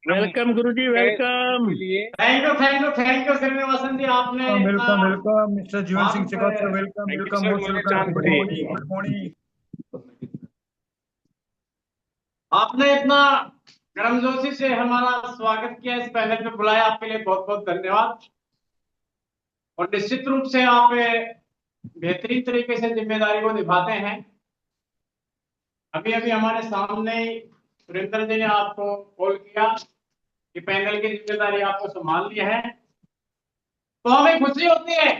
Welcome गुरुजी, welcome. के लिए। Thank you Srinivasan जी, आपने इतना welcome welcome mister Jeevan Singh वक्त Shekhawat sir, welcome thank you welcome, sir, most मुझे वेलकम। चांद गुड पड़ी। Morning, good morning. आपने इतना गर्मजोशी से हमारा स्वागत किया, इस पैनल पे बुलाया, आपके लिए बहुत बहुत धन्यवाद। और निश्चित रूप से आप बेहतरीन तरीके से जिम्मेदारी को निभाते हैं। अभी अभी हमारे सामने ही सुरेंद्र जी ने आपको कॉल किया कि पैनल की जिम्मेदारी आपको संभाल ली है, तो हमें खुशी होती है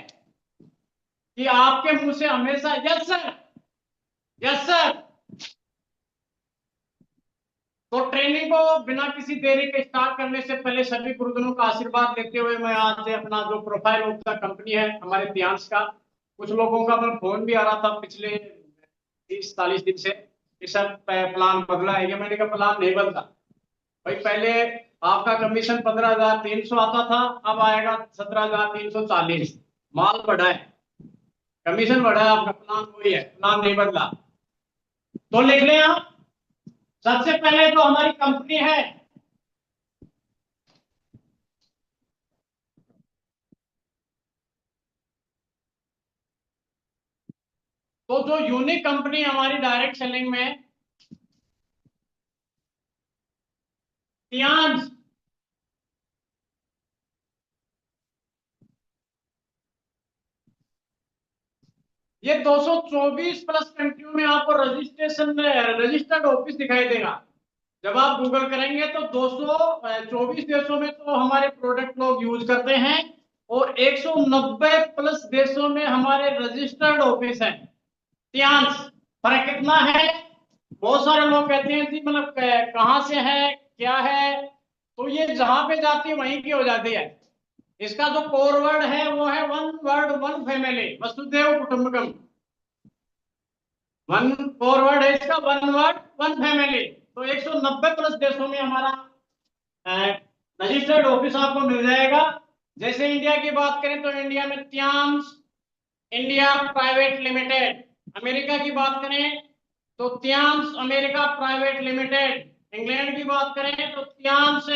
कि आपके मुंह से हमेशा यस सर, यस सर। तो ट्रेनिंग को बिना किसी देरी के स्टार्ट करने से पहले सभी गुरुजनों का आशीर्वाद लेते हुए मैं आज से अपना जो प्रोफाइल ऑफ द कंपनी है हमारे ध्यान का, कुछ लोगों का मैं फोन भी आ रहा था पिछले 30-40 दिन से कि सर प्लान बदला है। ये मैंने कहा प्लान नहीं बदला भाई। पहले आपका कमीशन 15,300 आता था, अब आएगा 17,340। माल बढ़ा है, कमीशन बढ़ा है, आपका प्लान वही है, प्लान नहीं बदला। तो लिख लें आप। सबसे पहले जो हमारी कंपनी है, तो जो यूनिक कंपनी हमारी डायरेक्ट सेलिंग में तियांश, ये 224 प्लस कंट्रियों में आपको रजिस्टर्ड ऑफिस दिखाई देगा। जब आप गूगल करेंगे तो 224 देशों में तो हमारे प्रोडक्ट लोग यूज करते हैं, और 190 प्लस देशों में हमारे रजिस्टर्ड ऑफिस हैं। तियांश, फर्क कितना है? बहुत सारे लोग कहते हैं जी मतलब कहाँ से है, क्या है, तो ये जहां पे जाती है वहीं की हो जाती है। इसका जो कोर वर्ड है वो है वन वर्ड वन फैमिली, वसुधैव कुटुंबकम। वन कोर वर्ड है इसका, वन वर्ड वन फैमिली। तो 190 प्लस देशों में हमारा रजिस्टर्ड ऑफिस आपको मिल जाएगा। जैसे इंडिया की बात करें तो इंडिया में तियांश इंडिया प्राइवेट लिमिटेड। अमेरिका की बात करें तो तियांश अमेरिका प्राइवेट लिमिटेड। इंग्लैंड की बात करें तो तियांश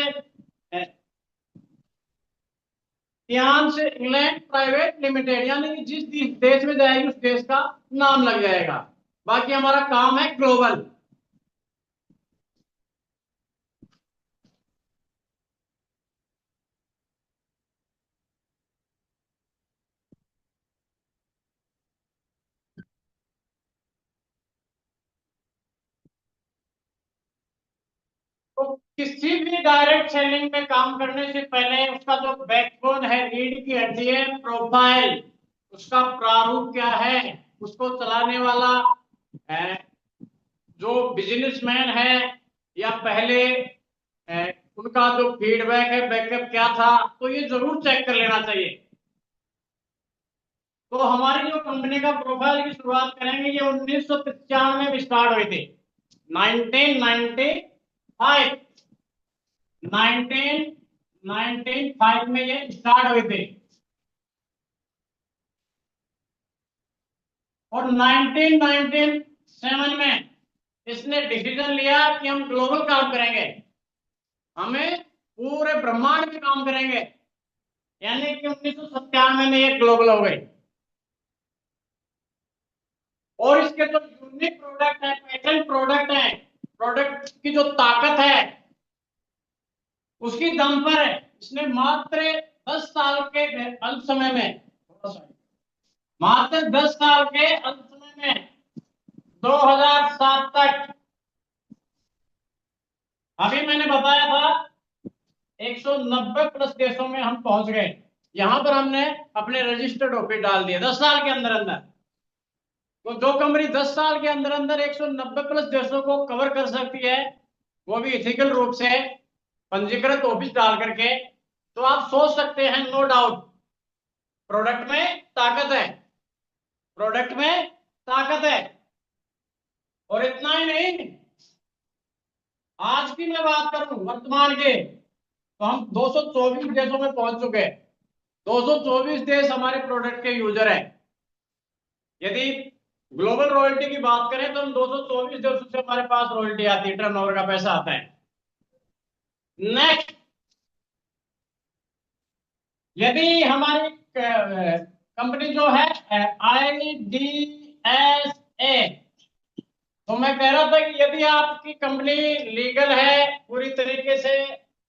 इंग्लैंड प्राइवेट लिमिटेड, यानी कि जिस देश में जाएगी उस देश का नाम लग जाएगा। बाकी हमारा काम है ग्लोबल। तो किसी भी डायरेक्ट सेलिंग में काम करने से पहले उसका जो बैकबोन है, रीढ़ की हड्डी है, प्रोफाइल, उसका प्रारूप क्या है, उसको चलाने वाला है, जो बिजनेसमैन है या पहले उनका जो फीडबैक है, बैकअप क्या था, तो ये जरूर चेक कर लेना चाहिए। तो हमारी जो कंपनी का प्रोफाइल की शुरुआत करेंगे, ये 1995 में स्टार्ट हुई थी। 1995 1995 में ये स्टार्ट हुई थी, और 1997 में इसने डिसीजन लिया कि हम ग्लोबल काम करेंगे, हमें पूरे ब्रह्मांड में काम करेंगे। यानी कि 1997 में ये ग्लोबल हो गई। और इसके जो यूनिक प्रोडक्ट है, पेटेंट प्रोडक्ट है, प्रोडक्ट की जो ताकत है उसकी दम पर है, इसने मात्र 10 साल के अल्प समय में, मात्र 10 साल के अल्प समय में 2007 तक, अभी मैंने बताया था 190 प्लस देशों में हम पहुंच गए। यहां पर हमने अपने रजिस्टर्ड ऑफिस डाल दिए 10 साल के अंदर अंदर। तो जो कंपनी 10 साल के अंदर अंदर 190 प्लस देशों को कवर कर सकती है, वो भी इथिकल रूप से पंजीकृत ऑफिस डाल करके, तो आप सोच सकते हैं, नो डाउट प्रोडक्ट में ताकत है, प्रोडक्ट में ताकत है। और इतना ही नहीं, आज की मैं बात करूं वर्तमान के, तो हम 224 देशों में पहुंच चुके हैं। 224 देश हमारे प्रोडक्ट के यूजर हैं। यदि ग्लोबल रॉयल्टी की बात करें तो हम 224 देशों से हमारे पास रॉयल्टी आती है, टर्नओवर का पैसा आता है। नेक्स्ट, यदि हमारी कंपनी जो है IDSA, तो मैं कह रहा था कि यदि आपकी कंपनी लीगल है, पूरी तरीके से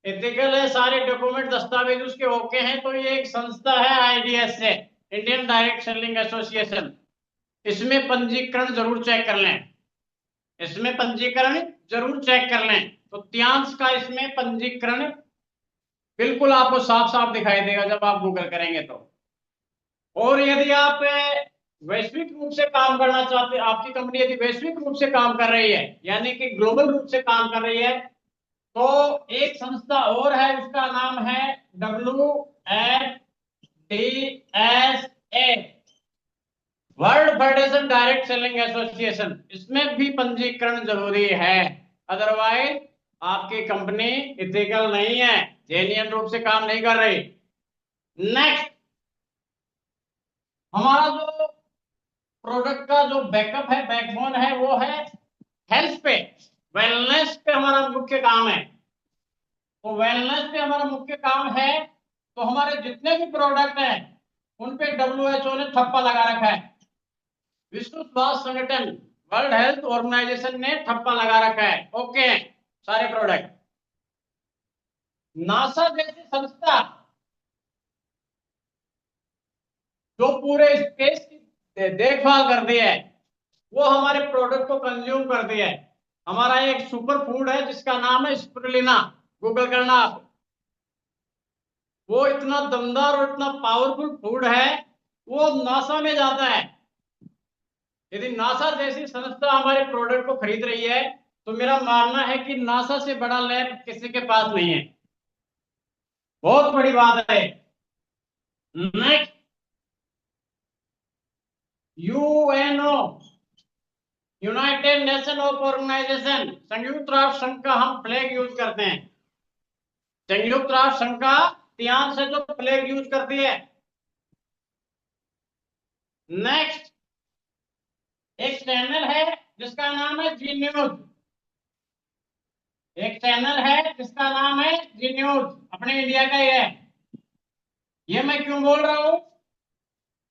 एथिकल है, सारे डॉक्यूमेंट दस्तावेज उसके ओके हैं, तो ये एक संस्था है IDSA, Indian direct selling association. इसमें पंजीकरण जरूर चेक कर लें, इसमें पंजीकरण जरूर चेक कर लें। तो त्यांश का इसमें पंजीकरण बिल्कुल आपको साफ साफ दिखाई देगा जब आप गूगल करेंगे तो। और यदि आप वैश्विक रूप से काम करना चाहते हैं, आपकी कंपनी यदि वैश्विक रूप से काम कर रही है, यानी कि ग्लोबल रूप से काम कर रही है, तो एक संस्था और है, उसका नाम है WFDSA, world federation direct selling association. इसमें भी पंजीकरण जरूरी है, अदरवाइज आपकी कंपनी इथिकल नहीं है, जेन्युइन रूप से काम नहीं कर रही। नेक्स्ट, हमारा जो प्रोडक्ट का जो बैकअप है, बैकबोन है, वो है हेल्थ पे, वेलनेस पे हमारा मुख्य काम है। तो वेलनेस पे हमारा मुख्य काम है, तो हमारे जितने भी प्रोडक्ट हैं उन पे WHO ने ठप्पा लगा रखा है। विश्व स्वास्थ्य संगठन, वर्ल्ड हेल्थ ऑर्गेनाइजेशन ने ठप्पा लगा रखा है, ओके, सारे प्रोडक्ट। नासा जैसी संस्था जो पूरे स्पेस की देखभाल करती है, वो हमारे प्रोडक्ट को कंज्यूम करती है। हमारा एक सुपर फूड है जिसका नाम है स्पिरुलिना, गूगल करना आप। वो इतना दमदार और इतना पावरफुल फूड है, वो नासा में जाता है। यदि नासा जैसी संस्था हमारे प्रोडक्ट को खरीद रही है, तो मेरा मानना है कि नासा से बड़ा लैब किसी के पास नहीं है, बहुत बड़ी बात है। Next, UNO, United Nation of Organization, संयुक्त राष्ट्र संघ का हम फ्लैग यूज करते हैं। संयुक्त राष्ट्र संघ का त्यांश से जो फ्लैग यूज करती है। नेक्स्ट, एक चैनल है जिसका नाम है जी न्यूज, एक चैनल है जिसका नाम है जी न्यूज, अपने इंडिया का ही है। ये मैं क्यों बोल रहा हूं?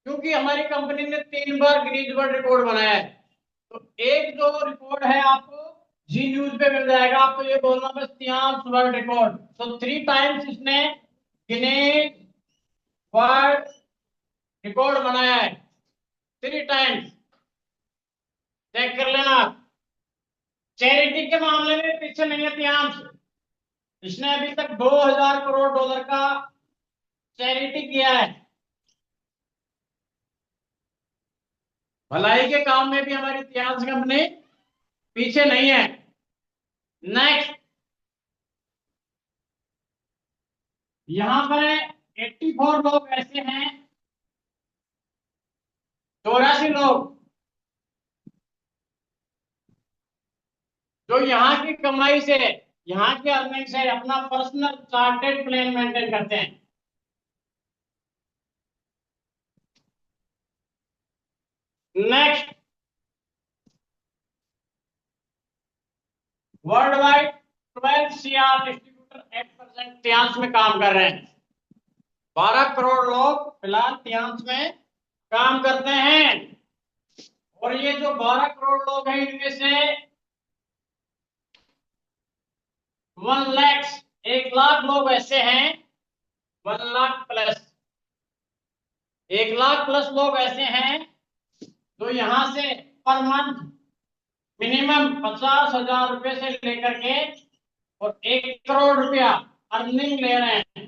क्योंकि हमारी कंपनी ने 3 बार गिनीज वर्ल्ड रिकॉर्ड बनाया है। तो एक जो रिकॉर्ड है आपको जी न्यूज पे मिल जाएगा, आपको ये बोलना बस त्यांश वर्ल्ड रिकॉर्ड। तो 3 टाइम्स इसने गिनीज वर्ल्ड रिकॉर्ड बनाया है, 3 टाइम्स, चेक कर लेना। चैरिटी के मामले में पीछे नहीं है त्यांश, इसने अभी तक 2000 करोड़ डॉलर का चैरिटी किया है। भलाई के काम में भी हमारी त्यांश कंपनी पीछे नहीं है। नेक्स्ट, यहां पर 84 लोग ऐसे हैं, 84 लोग जो यहाँ की कमाई से, यहाँ की अर्निंग से अपना पर्सनल चार्टेड प्लान मेंटेन करते हैं। Next, world wide 12 CR distributor 8% त्यांश में काम कर रहे हैं। 12 करोड़ लोग फिलहाल त्यांश में काम करते हैं। और ये जो 12 करोड़ लोग हैं, इनमें से 1 लाख, 1 लाख लोग ऐसे हैं, 1 लाख प्लस, 1 लाख प्लस लोग ऐसे हैं जो यहां से पर मंथ मिनिमम 50,000 रुपए से लेकर के और 1 करोड़ रुपया अर्निंग ले रहे हैं।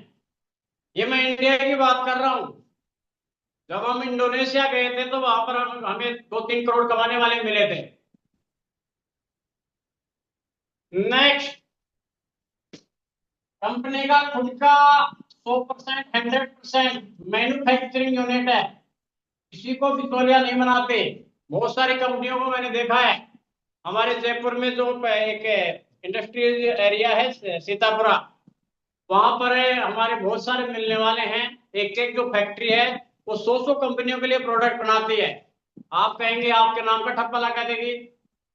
ये मैं इंडिया की बात कर रहा हूं। जब हम इंडोनेशिया गए थे तो वहां पर हमें 2-3 करोड़ कमाने वाले मिले थे। नेक्स्ट, कंपनी का खुद का 100%, 100% मैन्युफैक्चरिंग यूनिट है, किसी को भी तौलिया नहीं बनाते। बहुत सारी कंपनियों को मैंने देखा है। हमारे जयपुर में जो एक इंडस्ट्रियल एरिया है सीतापुरा, वहां पर हमारे बहुत सारे मिलने वाले हैं। एक एक जो फैक्ट्री है वो 100 कंपनियों के लिए प्रोडक्ट बनाती है। आप कहेंगे आपके नाम का ठप्पा लगा देगी,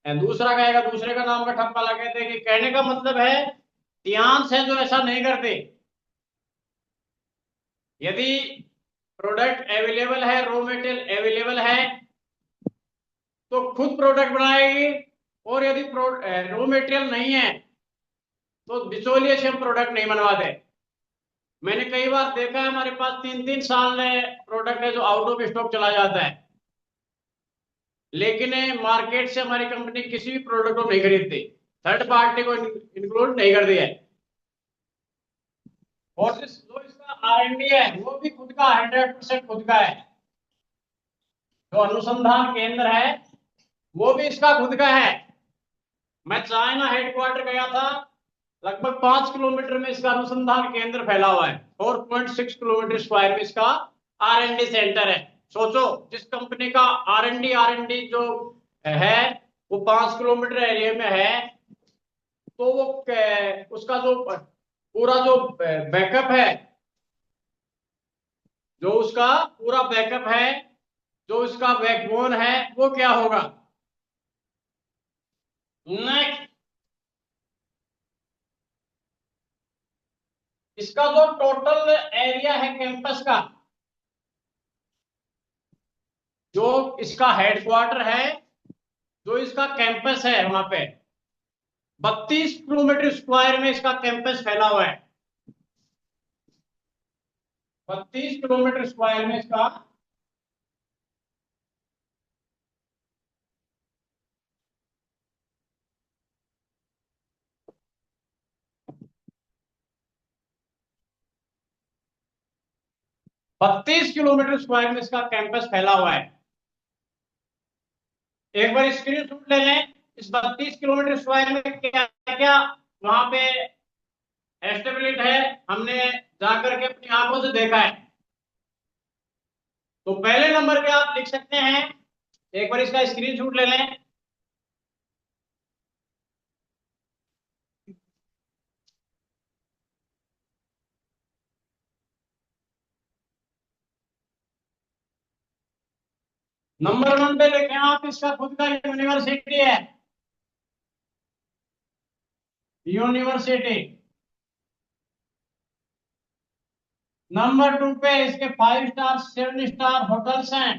दूसरा कहेगा दूसरे का नाम का ठप्पा लगा देगी। कहने का मतलब है तियांश है जो ऐसा नहीं करते। यदि प्रोडक्ट अवेलेबल है, रॉ मटेरियल अवेलेबल है, तो खुद प्रोडक्ट बनाएगी। और यदि रॉ मटेरियल नहीं है तो बिचौलिए से हम प्रोडक्ट नहीं बनवाते। मैंने कई बार देखा है, हमारे पास 3-3 साल में प्रोडक्ट है जो आउट ऑफ स्टॉक चला जाता है, लेकिन मार्केट से हमारी कंपनी किसी भी प्रोडक्ट को नहीं खरीदती, थर्ड पार्टी को इंक्लूड नहीं कर दिया है। और जो इसका R&D है वो भी खुद का 100% खुद का है। जो अनुसंधान केंद्र है वो भी इसका खुद का है। मैं चाइना हेडक्वार्टर गया था, लगभग 5 किलोमीटर में इसका अनुसंधान केंद्र फैला हुआ है। 4.6 किलोमीटर स्क्वायर में इसका R&D सेंटर है। सोचो, जिस कंपनी का R&D जो है वो 5 किलोमीटर एरिया में है, तो वो उसका जो पूरा जो बैकअप है, जो उसका पूरा बैकअप है, जो इसका बैकबोन है, वो क्या होगा? नेक्स्ट, इसका जो टोटल एरिया है कैंपस का, जो इसका हेडक्वार्टर है, जो इसका कैंपस है, वहां पे 32 किलोमीटर स्क्वायर में इसका कैंपस फैला हुआ है। 32 किलोमीटर स्क्वायर में इसका बत्तीस किलोमीटर स्क्वायर में इसका कैंपस फैला हुआ है। एक बार स्क्रीन शॉट ले लें, इस 32 किलोमीटर स्क्वायर में क्या क्या वहां पे एस्टेब्लिश है, हमने जाकर के अपनी आंखों से देखा है। तो पहले नंबर पे आप लिख सकते हैं, एक बार इसका स्क्रीन शॉट ले लें। नंबर 1 पे लिखें आप, इसका खुद का यूनिवर्सिटी है, यूनिवर्सिटी। नंबर 2 पे इसके 5 स्टार 7 स्टार होटल्स हैं।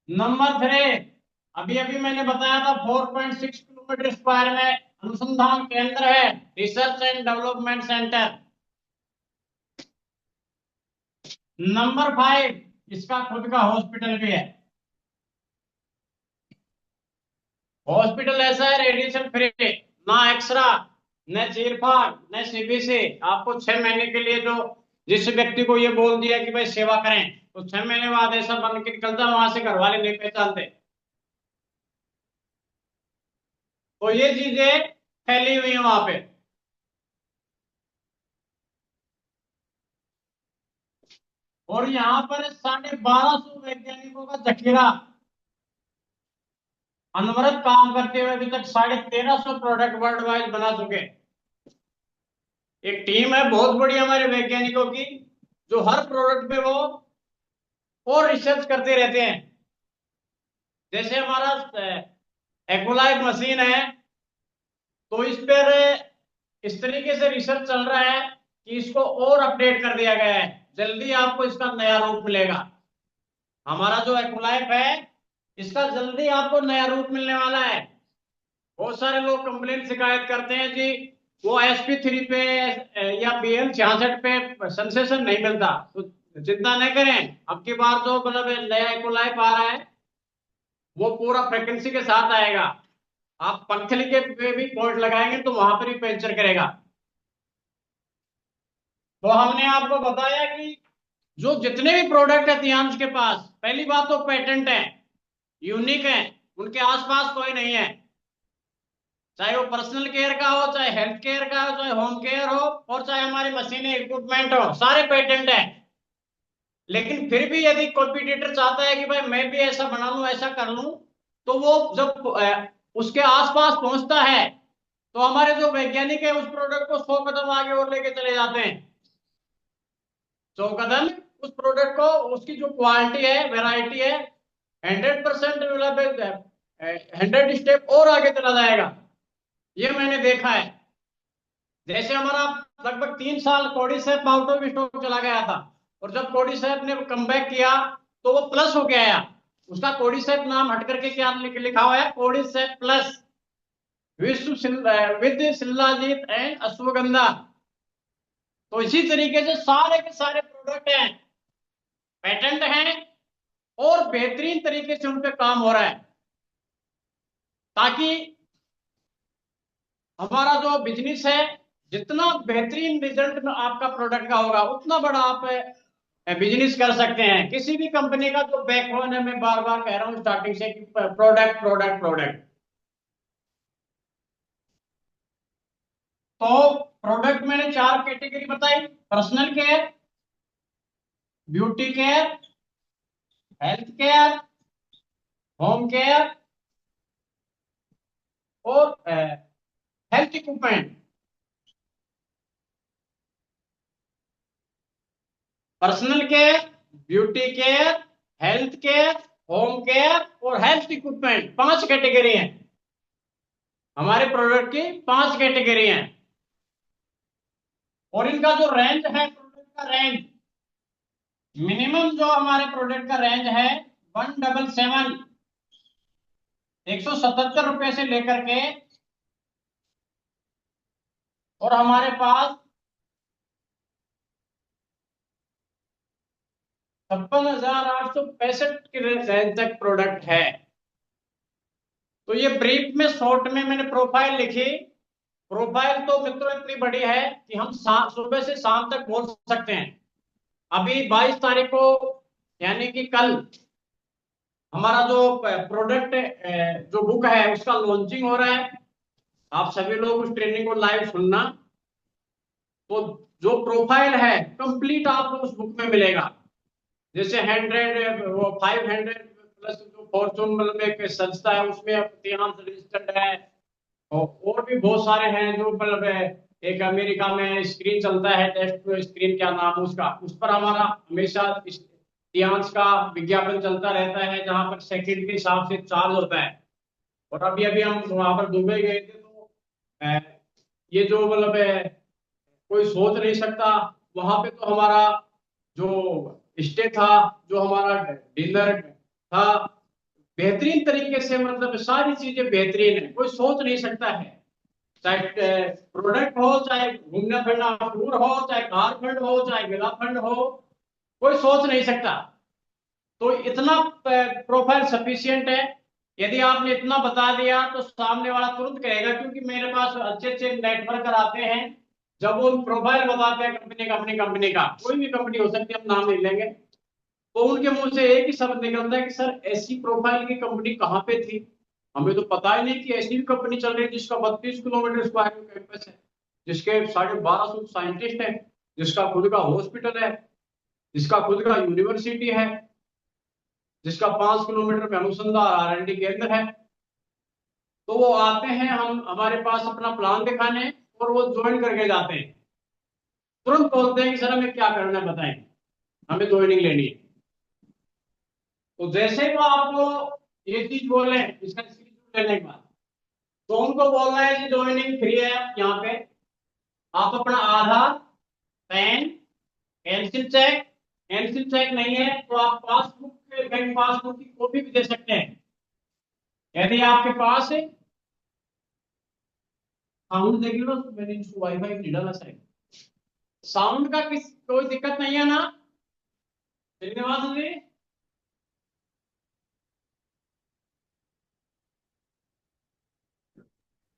नंबर 3, अभी अभी मैंने बताया था 4.6 किलोमीटर स्क्वायर में अनुसंधान केंद्र है, research and development centre. Number 5, इसका खुद का हॉस्पिटल भी है। हॉस्पिटल ऐसा है, रेडिएशन फ्री, ना एक्सरा, न चीरफाड़, न CBC। आपको 6 महीने के लिए, जो जिस व्यक्ति को ये बोल दिया कि भाई सेवा करें, तो 6 महीने बाद ऐसा बन के निकलता, वहां से घर वाले नहीं पहचानते। तो ये चीजें फैली हुई है वहां पे। और यहाँ पर 1250 वैज्ञानिकों का जखीरा अनवरत काम करते हुए अभी तक 1350 प्रोडक्ट वर्ल्ड वाइड बना चुके। एक टीम है बहुत बड़ी हमारे वैज्ञानिकों की, जो हर प्रोडक्ट पे वो और रिसर्च करते रहते हैं। जैसे हमारा एक्वलाइट मशीन है, तो इस पर इस तरीके से रिसर्च चल रहा है कि इसको और अपडेट कर दिया गया है, जल्दी आपको इसका नया रूप मिलेगा। हमारा जो एक्वलाइफ है, इसका जल्दी आपको नया रूप मिलने वाला है। बहुत सारे लोग कंप्लेन शिकायत करते हैं जी, वो SP3 पे या BL66 पे सेंसेशन नहीं मिलता। तो चिंता नहीं करें, अब की बार जो मतलब नया एक्वलाइफ आ रहा है, वो पूरा फ्रिक्वेंसी के साथ आएगा। आप पंखली के पे भी पॉइंट लगाएंगे तो वहां पर भी पंचर करेगा। तो हमने आपको बताया कि जो जितने भी प्रोडक्ट है तियांश के पास, पहली बात तो पेटेंट है, यूनिक है, उनके आसपास कोई नहीं है। चाहे वो पर्सनल केयर का हो, चाहे हेल्थ केयर का हो, चाहे होम केयर हो, और चाहे हमारी मशीनें इक्विपमेंट हो, सारे पेटेंट है। लेकिन फिर भी यदि कॉम्पिटिटर चाहता है कि भाई मैं भी ऐसा बना लूं, ऐसा कर लूं, तो वो जब उसके आसपास पहुंचता है, तो हमारे जो वैज्ञानिक है उस प्रोडक्ट को 100 कदम आगे और लेके चले जाते हैं। 100 कदम उस प्रोडक्ट को, उसकी जो क्वालिटी है, वेराइटी है, 100% अवेलेबल है, 100 स्टेप और आगे चला जाएगा। ये मैंने देखा है। जैसे हमारा लगभग 3 साल कोडिसैप आउट ऑफ स्टॉक चला गया था, और जब कोडिसैप ने कमबैक किया तो वो प्लस होके आया। उसका कोडिसैप नाम हट करके क्या लिखा हुआ है, कोडिसैप plus with shilajit and ashwagandha. तो इसी तरीके से सारे के सारे प्रोडक्ट हैं, पेटेंट हैं, और बेहतरीन तरीके से उन पे काम हो रहा है, ताकि हमारा जो बिजनेस है, जितना बेहतरीन रिजल्ट में आपका प्रोडक्ट का होगा, उतना बड़ा आप बिजनेस कर सकते हैं। किसी भी कंपनी का जो बैकबोन है, मैं बार बार कह रहा हूं स्टार्टिंग से, कि प्रोडक्ट प्रोडक्ट प्रोडक्ट। तो प्रोडक्ट मैंने 4 कैटेगरी बताई: personal care, beauty care, health care, home care, और health equipment. Personal care, beauty care, health care, home care और हेल्थ इक्विपमेंट, 5 कैटेगरी हैं हमारे प्रोडक्ट की। 5 कैटेगरी हैं, और इनका जो रेंज है, प्रोडक्ट का रेंज, मिनिमम जो हमारे प्रोडक्ट का रेंज है 177, 177 रुपए से लेकर के, और हमारे पास 56,865 के रेंज तक प्रोडक्ट है। तो ये ब्रीफ में, शॉर्ट में मैंने प्रोफाइल लिखी। प्रोफाइल तो मित्रों इतनी बड़ी है कि हम सुबह से शाम तक बोल सकते हैं। अभी 22 तारीख को, यानी कि कल, हमारा जो प्रोडक्ट जो बुक है उसका लॉन्चिंग हो रहा है। आप सभी लोग उस ट्रेनिंग को लाइव सुनना। तो जो प्रोफाइल है कंप्लीट आपको उस बुक में मिलेगा। जैसे 100, वो 500 प्लस जो फॉर्चून मतलब एक संस्था है, उसमें प्रतिहांश रजिस्टर्ड है, और भी बहुत सारे हैं जो मतलब एक अमेरिका में स्क्रीन चलता है, टेस्ट स्क्रीन क्या नाम है उसका, उस पर हमारा हमेशा प्रतिहांश का विज्ञापन चलता रहता है, जहां पर सेकंड के हिसाब से चार्ज होता है। और अभी अभी हम वहां पर दुबई गए थे, तो अ, ये जो मतलब कोई सोच नहीं सकता, वहां पे तो हमारा जो स्टे था, जो हमारा डिनर था, बेहतरीन तरीके से, मतलब सारी चीजें बेहतरीन है, कोई सोच नहीं सकता है। चाहे प्रोडक्ट हो, चाहे घूमना फिरना टूर हो, चाहे कार फंड हो, चाहे विला फंड हो, कोई सोच नहीं सकता। तो इतना प्रोफाइल सफिशियंट है। यदि आपने इतना बता दिया तो सामने वाला तुरंत कहेगा, क्योंकि मेरे पास अच्छे अच्छे नेटवर्कर आते हैं, जब वो प्रोफाइल बताते हैं कंपनी का, अपनी कंपनी का, कोई भी कंपनी हो सकती है, हम नाम नहीं लेंगे, तो उनके मुंह से एक ही शब्द निकलता है कि सर ऐसी प्रोफाइल की कंपनी कहाँ पे थी, हमें तो पता ही नहीं कि ऐसी भी कंपनी चल रही है जिसका 32 किलोमीटर स्क्वायर में कैंपस है, जिसके 1250 साइंटिस्ट है, जिसका खुद का हॉस्पिटल है, जिसका खुद का यूनिवर्सिटी है, जिसका 5 किलोमीटर में अनुसंधान R&D केंद्र है। तो वो आते हैं हम हमारे पास अपना प्लान दिखाने, और वो ज्वाइन करके जाते हैं। तुरंत बोलते हैं कि सर हमें क्या करना है बताएं, हमें ज्वाइनिंग लेनी है। तो जैसे वो आपको ये चीज बोले, इसका स्क्रीनशॉट लेने के बाद, तो उनको बोलना है कि ज्वाइनिंग फ्री है। यहाँ पे आप अपना आधार, पैन, एनसिल चेक नहीं है तो आप पासबुक, बैंक पासबुक की कॉपी भी दे सकते हैं। यदि आपके पास है, साउंड देख लो, मैंने इसको वाईफाई नहीं डाला सर। साउंड का कोई दिक्कत नहीं है ना श्रीनिवास जी?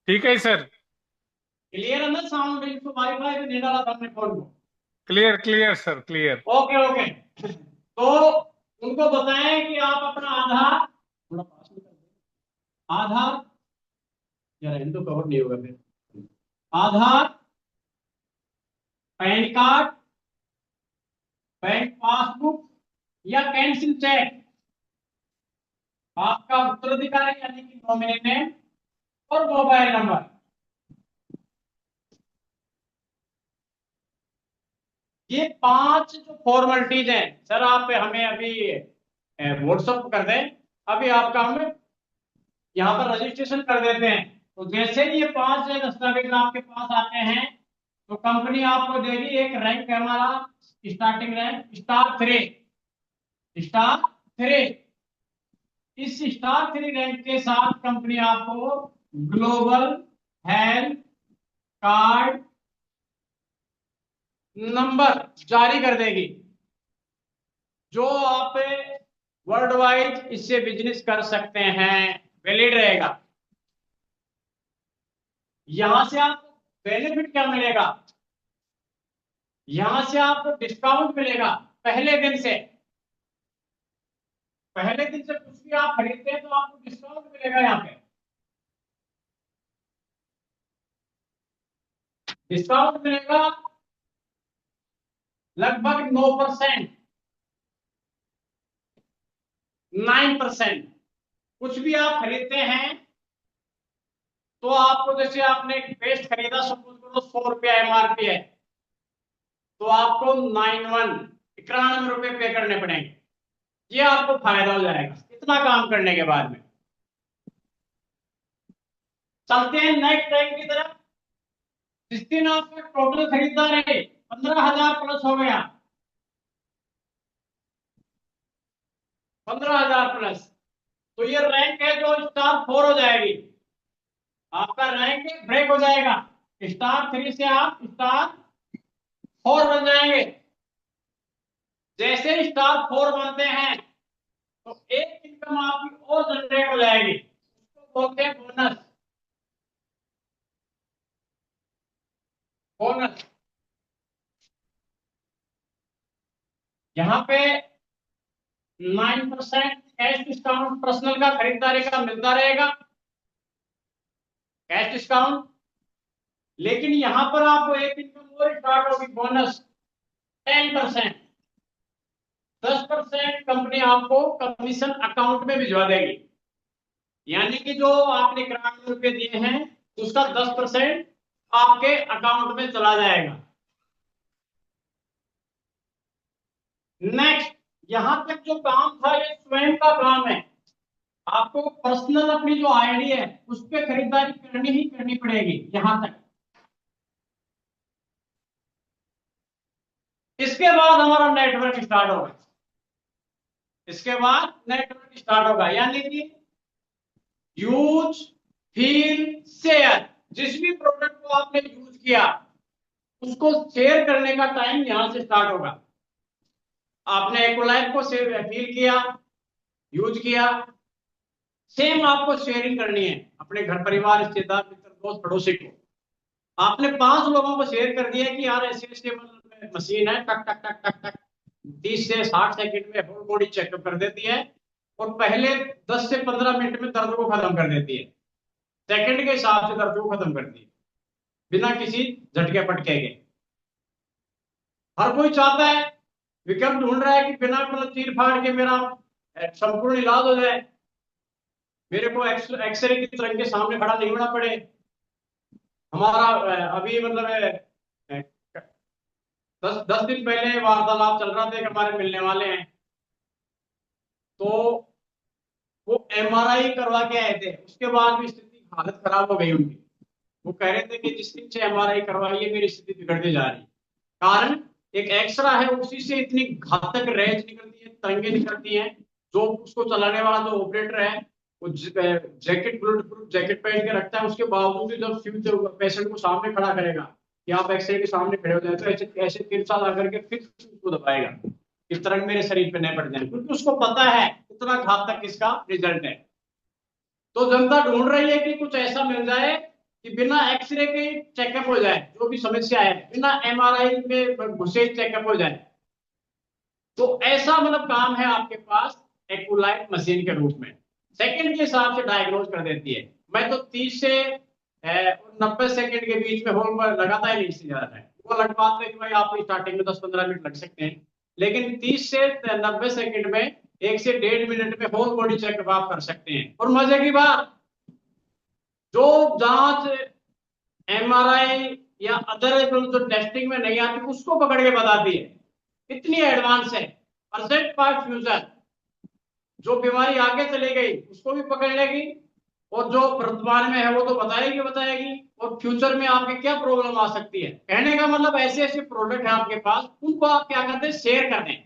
ठीक है सर। क्लियर है ना साउंड? इसको वाईफाई भी नहीं डाला था अपने फोन को। Clear clear sir, clear. Okay okay. तो उनको बताएं कि आप अपना आधार, थोड़ा पास में कर दो। आधार, यार इनको कवर नहीं होगा फिर। आधार, पैन कार्ड, बैंक पासबुक या कैंसिल चेक, आपका उत्तराधिकारी यानी कि नॉमिनी नेम और मोबाइल नंबर। ये 5 जो फॉर्मेलिटीज हैं सर, आप हमें अभी व्हाट्सअप कर दें, अभी आपका हम यहाँ पर रजिस्ट्रेशन कर देते हैं। तो जैसे ही ये 5 दस्तावेज आपके पास आते हैं तो कंपनी आपको देगी एक रैंक है हमारा, स्टार्टिंग रैंक स्टार 3। स्टार 3, इस स्टार 3 रैंक के साथ कंपनी आपको ग्लोबल हेल्थ कार्ड नंबर जारी कर देगी, जो आप वर्ल्ड वाइड इससे बिजनेस कर सकते हैं, वैलिड रहेगा। यहां से आपको बेनिफिट क्या मिलेगा? यहां से आपको डिस्काउंट मिलेगा। पहले दिन से कुछ भी आप खरीदते हैं तो आपको डिस्काउंट मिलेगा। यहाँ पे डिस्काउंट मिलेगा लगभग 9%, 9%। कुछ भी आप खरीदते हैं तो आपको, जैसे आपने एक पेस्ट खरीदा, सपोज करो 100 रुपया MRP है, तो आपको 91 रुपए पे करने पड़ेंगे। ये आपको फायदा हो जाएगा इतना काम करने के बाद में। चलते हैं नेक्स्ट रैंक की तरफ। जिस दिन आपका टोटल खरीदार है 15,000 प्लस हो गया, 15,000 प्लस, तो ये रैंक है जो स्टार 4 हो जाएगी। आपका रैंक ब्रेक हो जाएगा, स्टार 3 से आप स्टार 4 बन जाएंगे। जैसे स्टार 4 बनते हैं तो एक इनकम आपकी और जनरेट हो जाएगी, उसको बोलते हैं बोनस। बोनस यहाँ पे 9% कैश डिस्काउंट पर्सनल का, खरीदारी का मिलता रहेगा कैश डिस्काउंट। लेकिन यहां पर आपको एक इनकम और स्टार्ट होगी, बोनस 10%। 10% कंपनी आपको कमीशन अकाउंट में भिजवा देगी। यानी कि जो आपने 91 रुपए दिए हैं उसका 10% आपके अकाउंट में चला जाएगा। नेक्स्ट, यहां तक जो काम था ये स्वयं का काम है। आपको पर्सनल अपनी जो आईडी है उस पर खरीदारी करनी ही करनी पड़ेगी यहां तक। इसके बाद हमारा नेटवर्क स्टार्ट होगा। इसके बाद नेटवर्क स्टार्ट होगा, यानी कि यूज, फील, शेयर। जिस भी प्रोडक्ट को आपने यूज किया उसको शेयर करने का टाइम यहां से स्टार्ट होगा। आपने एक्वालाइफ को फील किया, यूज किया, सेम आपको शेयरिंग करनी है अपने घर परिवार, रिश्तेदार, मित्र, दोस्त, पड़ोसी को। आपने 5 लोगों को शेयर कर दिया कि यार ऐसे ऐसे मशीन है, टक टक टक टक टक 30 से 60 सेकंड में होल बॉडी चेकअप कर देती है और पहले 10 से 15 मिनट में दर्द को खत्म कर देती है। सेकंड के हिसाब से दर्द को खत्म करती है बिना किसी झटके पटके के। हर कोई चाहता है, विकल्प ढूंढ रहा है कि बिना मतलब चीर फाड़ के मेरा संपूर्ण इलाज हो जाए, मेरे को एक्सरे की तरह के सामने खड़ा नहीं होना पड़े। हमारा अभी मतलब 10 दिन पहले वार्तालाप चल रहा था कि हमारे मिलने वाले हैं, तो वो MRI करवा के आए थे, उसके बाद भी स्थिति हालत खराब हो गई उनकी। वो कह रहे थे कि जिस दिन से MRI करवाई है मेरी स्थिति बिगड़ती जा रही। कारण एक एक्सरा है, उसी से इतनी घातक रेज निकलती है, तरंगे निकलती हैं। जो उसको चलाने वाला जो ऑपरेटर है वो जैकेट, बुलेट प्रूफ जैकेट पहन के रखता है, उसके बावजूद भी जब फ्यूचर पेशेंट को सामने खड़ा करेगा कि आप एक्सरे के सामने खड़े हो जाए, तो ऐसे ऐसे 3 साल आकर के फिर उसको दबाएगा कि तरंग मेरे शरीर पे नहीं पड़ जाए, क्योंकि उसको पता है इतना घातक इसका रिजल्ट है। तो जनता ढूंढ रही है कि कुछ ऐसा मिल जाए कि बिना एक्सरे के चेकअप हो जाए, जो भी समस्या है बिना MRI में घुसे चेकअप हो जाए। तो ऐसा मतलब काम है आपके पास एक्वालाइफ मशीन के रूप में, सेकंड के हिसाब से डायग्नोज कर देती है। मैं तो 30 से 90 सेकंड के बीच में होल लगाता ही नहीं, इससे ज्यादा है वो लगवाते हैं कि भाई आपको स्टार्टिंग में 10-15 मिनट लग सकते हैं, लेकिन 30 से 90 सेकंड में 1 से 1.5 मिनट में होल बॉडी चेकअप आप कर सकते हैं। और मजे की बात, जो जांच MRI या अदर जो टेस्टिंग में नहीं आती उसको पकड़ के बताती है, इतनी एडवांस है। परसेंट पार्ट फ्यूजन, जो बीमारी आगे चली गई उसको भी पकड़ लेगी और जो वर्तमान में है वो तो बताएगी बताएगी, और फ्यूचर में आपके क्या प्रॉब्लम आ सकती है। कहने का मतलब ऐसे ऐसे प्रोडक्ट है आपके पास, उनको आप क्या करते हैं, शेयर कर दें।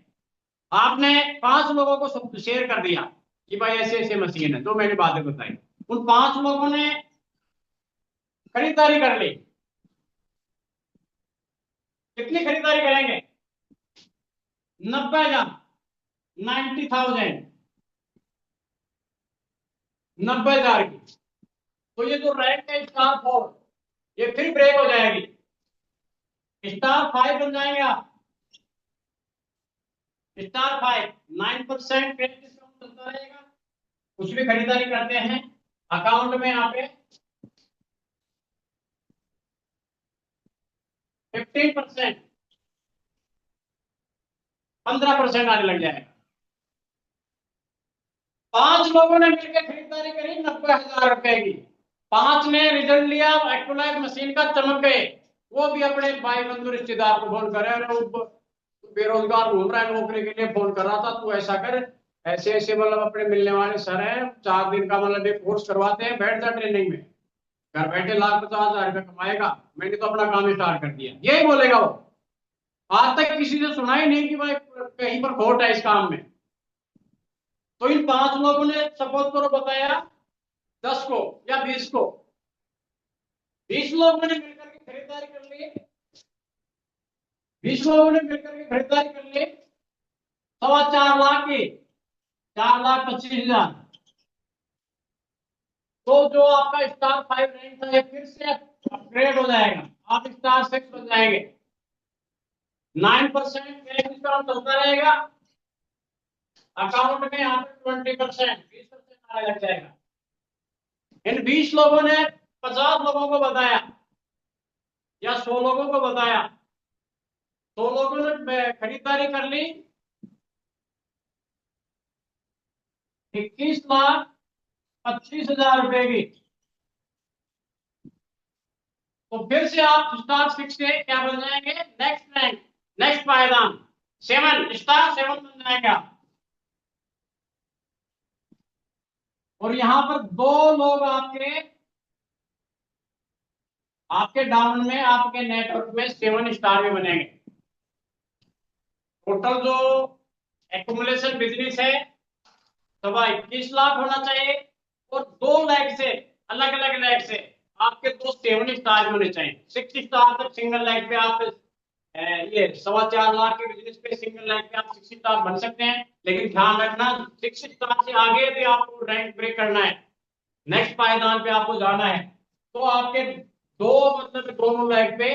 आपने 5 लोगों को सब शेयर कर दिया कि भाई ऐसे ऐसे मशीन है, जो मैंने बातें बताई। उन 5 लोगों ने खरीदारी कर ली। कितनी खरीदारी करेंगे? 90,000, 90,000, 90,000 की। तो ये जो रैंक है स्टार 4, ये फिर ब्रेक हो जाएगी, स्टार 5 बन जाएंगे आप। स्टार 5 9% क्रेडिट डिस्काउंट चलता रहेगा। कुछ भी खरीदारी करते हैं अकाउंट में यहाँ पे 15%, 15% आने लग जाएगा। 5 लोगों ने मिलकर खरीदारी करी 90,000 रुपए की। 5 ने रिजल्ट लिया, एक्टोलाइट मशीन का, चमक गए। वो भी अपने भाई बंधु रिश्तेदार को फोन करे, अरे वो बेरोजगार घूम रहा है, नौकरी के लिए फोन कर रहा था, तू ऐसा कर, ऐसे ऐसे मतलब अपने मिलने वाले सर हैं, 4 दिन का मतलब एक कोर्स करवाते हैं, बैठ जा ट्रेनिंग में, घर बैठे लाख 50,000 रुपये कमाएगा, मैंने तो अपना काम स्टार्ट कर दिया, यही बोलेगा वो। आज तक किसी से सुना ही नहीं कि भाई कहीं पर खोट है इस काम में। तो इन 5 लोगों ने सपोज करो बताया 10 को या 20 को, 20 लोगों ने मिलकर के खरीदारी कर ली, 20 लोगों ने मिलकर के खरीदारी कर ली 4.25 लाख की, 4,25,000। तो जो आपका स्टार 5 रैंक था ये फिर से अपग्रेड हो जाएगा, आप स्टार 6 बन जाएंगे। 9% क्रेडिट डिस्काउंट चलता रहेगा, अकाउंट में यहाँ पे 20%, 20% आने लग जाएगा। इन 20 लोगों ने 50 लोगों को बताया या 100 लोगों को बताया, 100 लोगों ने खरीदारी कर ली 21,25,000 रुपए की। तो फिर से आप स्टार 6 से क्या बन जाएंगे, नेक्स्ट रैंक, नेक्स्ट पायदान 7, स्टार 7 बन जाएंगे आप। और यहां पर 2 लोग आपके आपके डाउन में, आपके नेटवर्क में 7 स्टार में बनेंगे। टोटल जो एक्यूमुलेशन बिजनेस है सवा 21 लाख होना चाहिए, और 2 लाख से अलग अलग लाख से आपके 7 स्टार होने चाहिए। 6 स्टार तक सिंगल लाख पे आप ये 4.25 लाख के बिजनेस पे सिंगल लाख पे आप 6 स्टार बन सकते हैं। लेकिन ध्यान रखना 6 स्टार से आगे भी आपको रैंक ब्रेक करना है, नेक्स्ट पायदान पे आपको जाना है। तो आपके दो मतलब दोनों लाख पे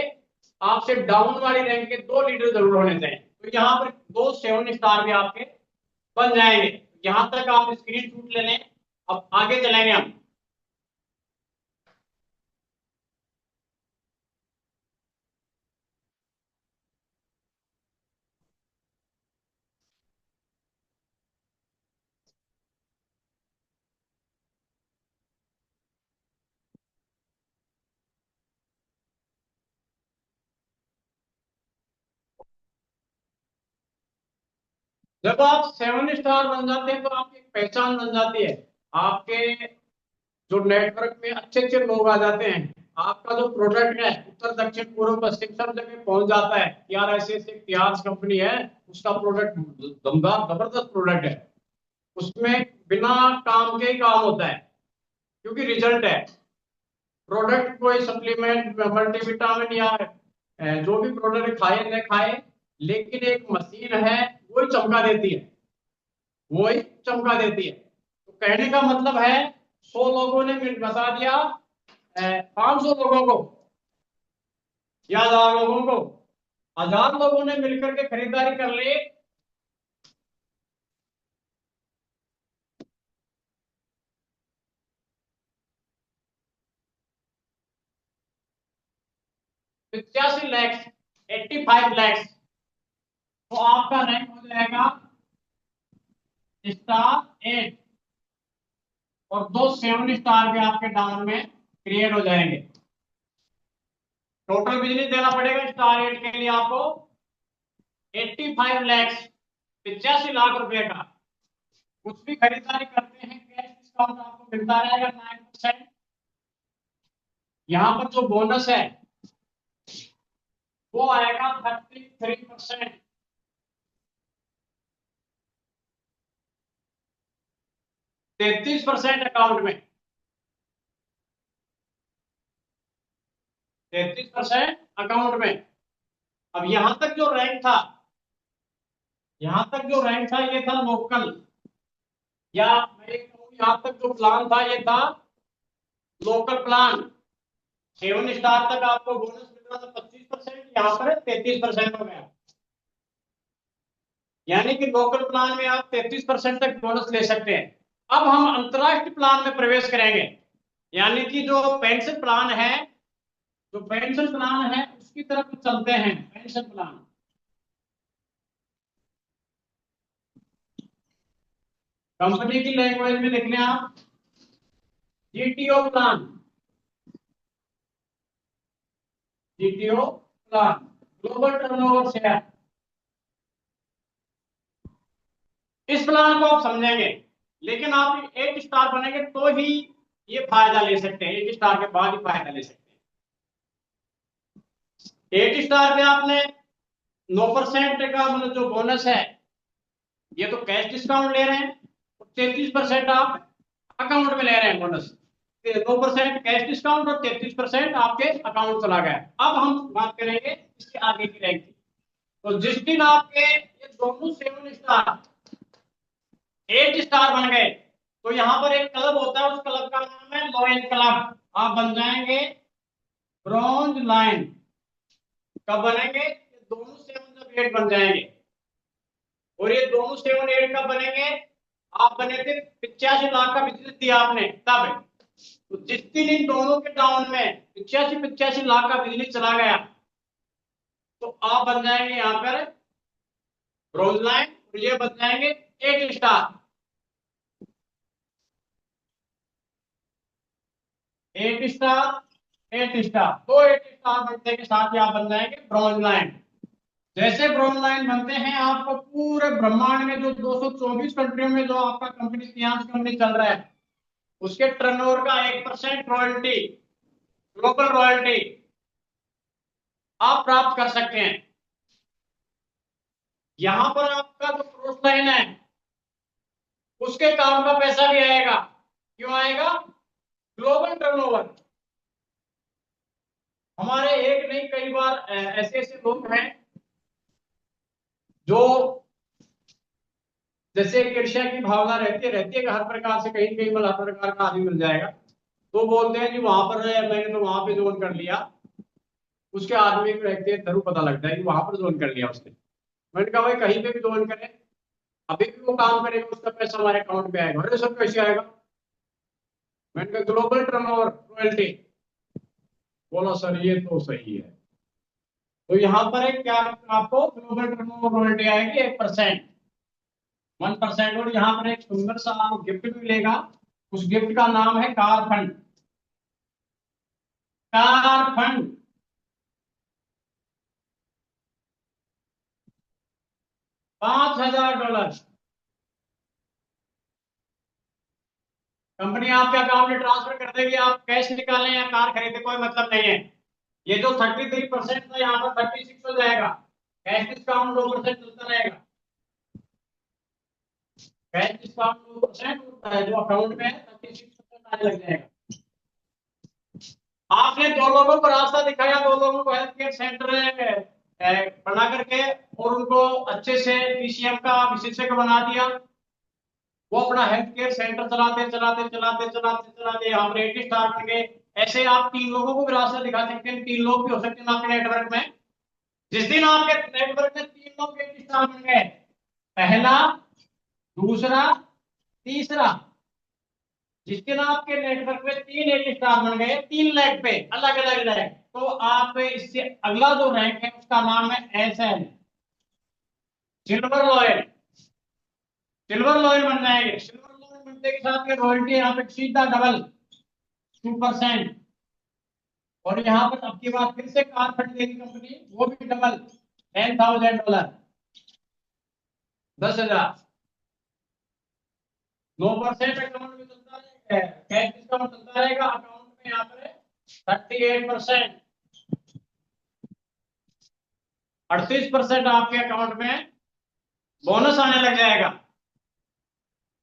आपसे डाउन वाली रैंक के 2 लीडर जरूर होने चाहिए। तो यहाँ पर 7 स्टार भी आपके बन जाएंगे। यहां तक आप स्क्रीन शॉट ले लें, अब आगे चलेंगे हम। जब आप 7 स्टार बन जाते हैं तो आपकी एक पहचान बन जाती है, आपके जो नेटवर्क में अच्छे अच्छे लोग आ जाते हैं। आपका जो प्रोडक्ट है उत्तर दक्षिण पूर्व पश्चिम सब जगह पहुंच जाता है, यार ऐसे ऐसे इतिहास कंपनी है, उसका प्रोडक्ट दमदार जबरदस्त प्रोडक्ट है, उसमें बिना काम के ही काम होता है, क्योंकि रिजल्ट है। प्रोडक्ट कोई सप्लीमेंट मल्टीविटामिन या जो भी प्रोडक्ट खाए न खाए, लेकिन एक मशीन है वही चमका देती है, वही चमका देती है। तो कहने का मतलब है 100 लोगों ने मिल बता दिया 500 लोगों को या 1000 लोगों को, 1000 लोगों ने मिलकर के खरीदारी कर ली 85 लाख, 85 लाख। तो आपका रैंक हो जाएगा स्टार 8, और 7 स्टार भी आपके डाउन में क्रिएट हो जाएंगे। टोटल बिजनेस देना पड़ेगा स्टार 8 के लिए आपको 85 लाख, 85 लाख रुपए का। कुछ भी खरीदारी करते हैं कैश डिस्काउंट आपको मिलता रहेगा 9%। यहाँ पर जो बोनस है वो आएगा 33%। 33% अकाउंट में, 33% अकाउंट में। अब यहां तक जो रैंक था, यहां तक जो रैंक था ये था लोकल, या मैं ये कहूं यहां तक जो प्लान था ये था लोकल प्लान। 7 स्टार तक आपको बोनस मिल रहा था 25%, यहाँ पर 33% हो गया। यानी कि लोकल प्लान में आप 33% तक बोनस ले सकते हैं। अब हम अंतरराष्ट्रीय प्लान में प्रवेश करेंगे, यानी कि जो पेंशन प्लान है, जो पेंशन प्लान है उसकी तरफ चलते हैं। पेंशन प्लान, कंपनी की लैंग्वेज में लिख लें आप GTO plan. GTO plan, global turnover share. इस प्लान को आप समझेंगे, लेकिन आप 8 स्टार बनेंगे तो ही ये फायदा ले सकते हैं, 8 स्टार के बाद ही फायदा ले सकते हैं। 8 स्टार पे आपने 9% का मतलब जो बोनस है ये तो कैश डिस्काउंट ले रहे हैं, 33% आप अकाउंट में ले रहे हैं बोनस। 9% कैश डिस्काउंट और 33% आपके अकाउंट चला गया। अब हम बात करेंगे इसके आगे की रैंक की। तो जिस दिन आपके ये दोनों 7 स्टार 8 स्टार बन गए तो यहाँ पर एक क्लब होता है, उस क्लब का नाम है लॉयल क्लब। आप बन जाएंगे ब्रॉन्ज लाइन। कब बनेंगे? ये दोनों 7 जब 8 बन जाएंगे, और ये दोनों 7 8 कब बनेंगे? आप बने थे 85 लाख का बिजनेस दिया आपने तब। तो जिस दिन इन दोनों के डाउन में 85 लाख का बिजनेस चला गया तो आप बन जाएंगे यहाँ पर ब्रॉन्ज लाइन, और ये बन जाएंगे 8 स्टार। 8 स्टार 8 स्टार, तो 8 स्टार बनने के साथ ही आप बन जाएंगे ब्रॉन्ज लाइन। जैसे ब्रॉन्ज लाइन बनते हैं, आपको पूरे ब्रह्मांड में जो 224 कंट्रियों में जो आपका कंपनी फियांस कंपनी चल रहा है उसके टर्नओवर का 1% रॉयल्टी, ग्लोबल रॉयल्टी आप प्राप्त कर सकते हैं। यहां पर आपका जो क्रॉस लाइन है उसके काम का पैसा भी आएगा। क्यों आएगा? Global turnover. हमारे एक नहीं कई बार ऐसे ऐसे लोग हैं जो जैसे ईर्ष्या की भावना रहती है कि हर प्रकार से कहीं कहीं मतलब हर प्रकार का आदमी मिल जाएगा, तो बोलते हैं कि वहां पर मैंने तो वहां पे जोन कर लिया। उसके आदमी को रहते हैं धरू पता लगता है कि वहां पर जोन कर लिया उसने। मैंने कहा भाई कहीं पे भी जोन करे, अभी भी वो काम करेगा, उसका पैसा हमारे अकाउंट पे आएगा। अरे सर कैसे आएगा? मैंने कहा ग्लोबल टर्नओवर रॉयल्टी। बोला सर ये तो सही है। तो यहाँ पर एक क्या आपको ग्लोबल टर्नओवर रॉयल्टी आएगी 1%, 1%। और यहाँ पर एक सुंदर सा आपको गिफ्ट भी मिलेगा। उस गिफ्ट का नाम है car fund. Car fund $5000 company आपके अकाउंट में ट्रांसफर कर देगी। आप कैश निकालें या कार खरीदे कोई मतलब नहीं है। ये जो 33% था यहाँ पर 36 हो जाएगा। कैश डिस्काउंट 2% चलता रहेगा। कैश डिस्काउंट 2% जो अकाउंट में है 36% आने लग जाएगा। आपने 2 लोगों को रास्ता दिखाया, 2 लोगों को हेल्थ केयर सेंटर बना करके और उनको अच्छे से पीसीएम का विशेषज्ञ बना दिया। वो अपना हेल्थ केयर सेंटर चलाते चलाते चलाते चलाते चलाते यहाँ पर 8 स्टार बन गए। ऐसे आप 3 लोगों को भी रास्ता दिखा सकते हैं। 3 लोग भी हो सकते हैं आपके नेटवर्क में। जिस दिन आपके नेटवर्क में 3 लोग 8 स्टार बन गए, पहला दूसरा तीसरा, जिस दिन आपके नेटवर्क में 3 8 स्टार बन गए 3 रैंक पे अलग अलग रैंक, तो आप इससे अगला जो रैंक है उसका नाम है SL, silver loyal. Silver loyal बन जाएंगे। सिल्वर लॉयल बनने के साथ में रॉयल्टी यहाँ पे सीधा डबल 2%। और यहाँ पर अब की बात फिर से कार फंड देगी कंपनी, वो भी डबल $10,000, 10,000। 9% अकाउंट में चलता रहेगा, कैश डिस्काउंट चलता रहेगा अकाउंट में। यहाँ पर 38%, 38% आपके अकाउंट में बोनस आने लग जाएगा।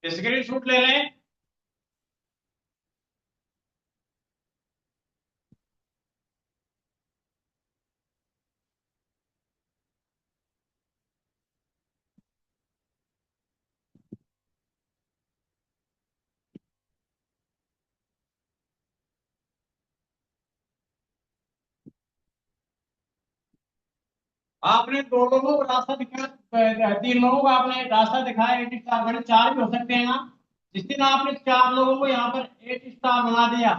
स्क्रीन शॉट ले लें। आपने 2 लोगों को रास्ता दिखाया, 3 लोगों को आपने रास्ता दिखाया 8 स्टार बने, 4 भी हो सकते हैं ना। जिस दिन आपने 4 लोगों को यहाँ पर 8 स्टार बना दिया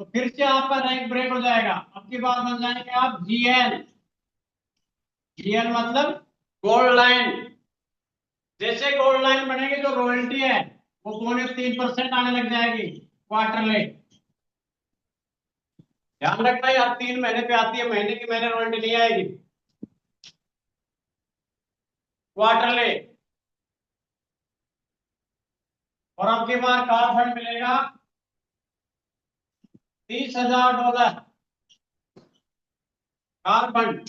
तो फिर से आपका रैंक ब्रेक हो जाएगा। अब की बार बन जाएंगे आप जीएल। जीएल मतलब गोल्ड लाइन। जैसे गोल्ड लाइन बनेगी जो रॉयल्टी है वो 3% आने लग जाएगी क्वार्टरली। ध्यान रखना यार, 3 महीने पे आती है, महीने की महीने रॉयल्टी नहीं आएगी, क्वार्टरली। और अब की बार कार फंड मिलेगा $30,000 कार फंड।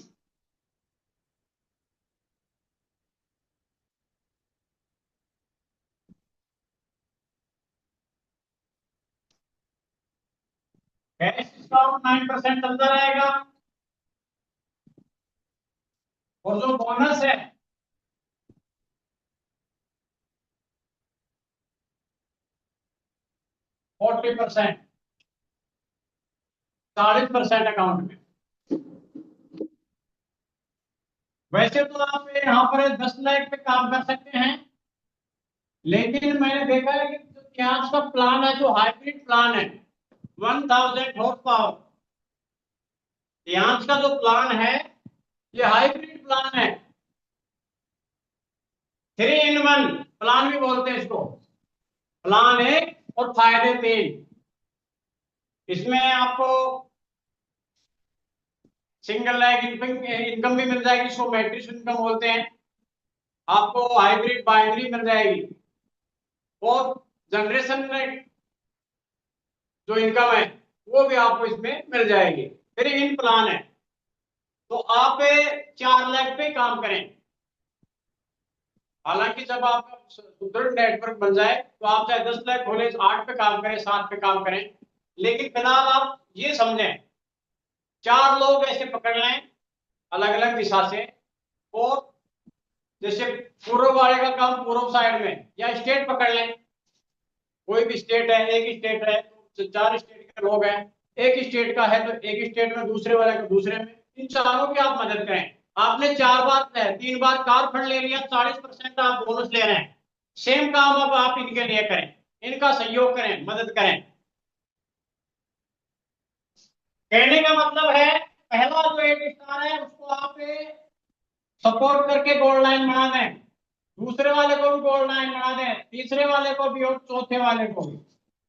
कैश डिस्काउंट 9% चलता रहेगा। और जो बोनस है 40%, 40% अकाउंट में। वैसे तो आप यहाँ पर 10 लाख पे काम कर सकते हैं, लेकिन मैंने देखा है कि जो यहाँ का प्लान है, जो हाइब्रिड प्लान है 1000 हॉर्स पावर, यहाँ का जो प्लान है ये हाइब्रिड प्लान है। 3 in 1 प्लान भी बोलते हैं इसको। प्लान 1 और फायदे 3। इसमें आपको सिंगल लाइक इनकम भी मिल जाएगी, इसको मैट्रिक्स इनकम बोलते हैं। आपको हाइब्रिड बाइनरी मिल जाएगी और जनरेशन जो इनकम है वो भी आपको इसमें मिल जाएगी। फिर इन प्लान है तो आप 4 लाख पे काम करें। हालांकि जब आपका सुदृढ़ नेटवर्क बन जाए तो आप चाहे 10 लाख खोले, 8 पे काम करें, 7 पे काम करें, लेकिन फिलहाल आप ये समझें 4 लोग ऐसे पकड़ लें अलग अलग दिशा से। और जैसे पूर्व वाले का काम पूर्व साइड में, या स्टेट पकड़ लें, कोई भी स्टेट है, एक स्टेट है तो 4 स्टेट के लोग हैं, एक स्टेट का है तो एक स्टेट में, दूसरे वाले को दूसरे में, इन चारों की आप मदद करें। आपने 4 बार 3 बार कार फंड ले लिया, 40% आप बोनस ले रहे हैं। सेम काम अब आप इनके लिए करें, इनका सहयोग करें, मदद करें। कहने का मतलब है पहला जो 8 स्टार है उसको आप सपोर्ट करके गोल्ड लाइन बना दें, दूसरे वाले को भी गोल्ड लाइन बना दें, तीसरे वाले को भी और चौथे वाले को भी।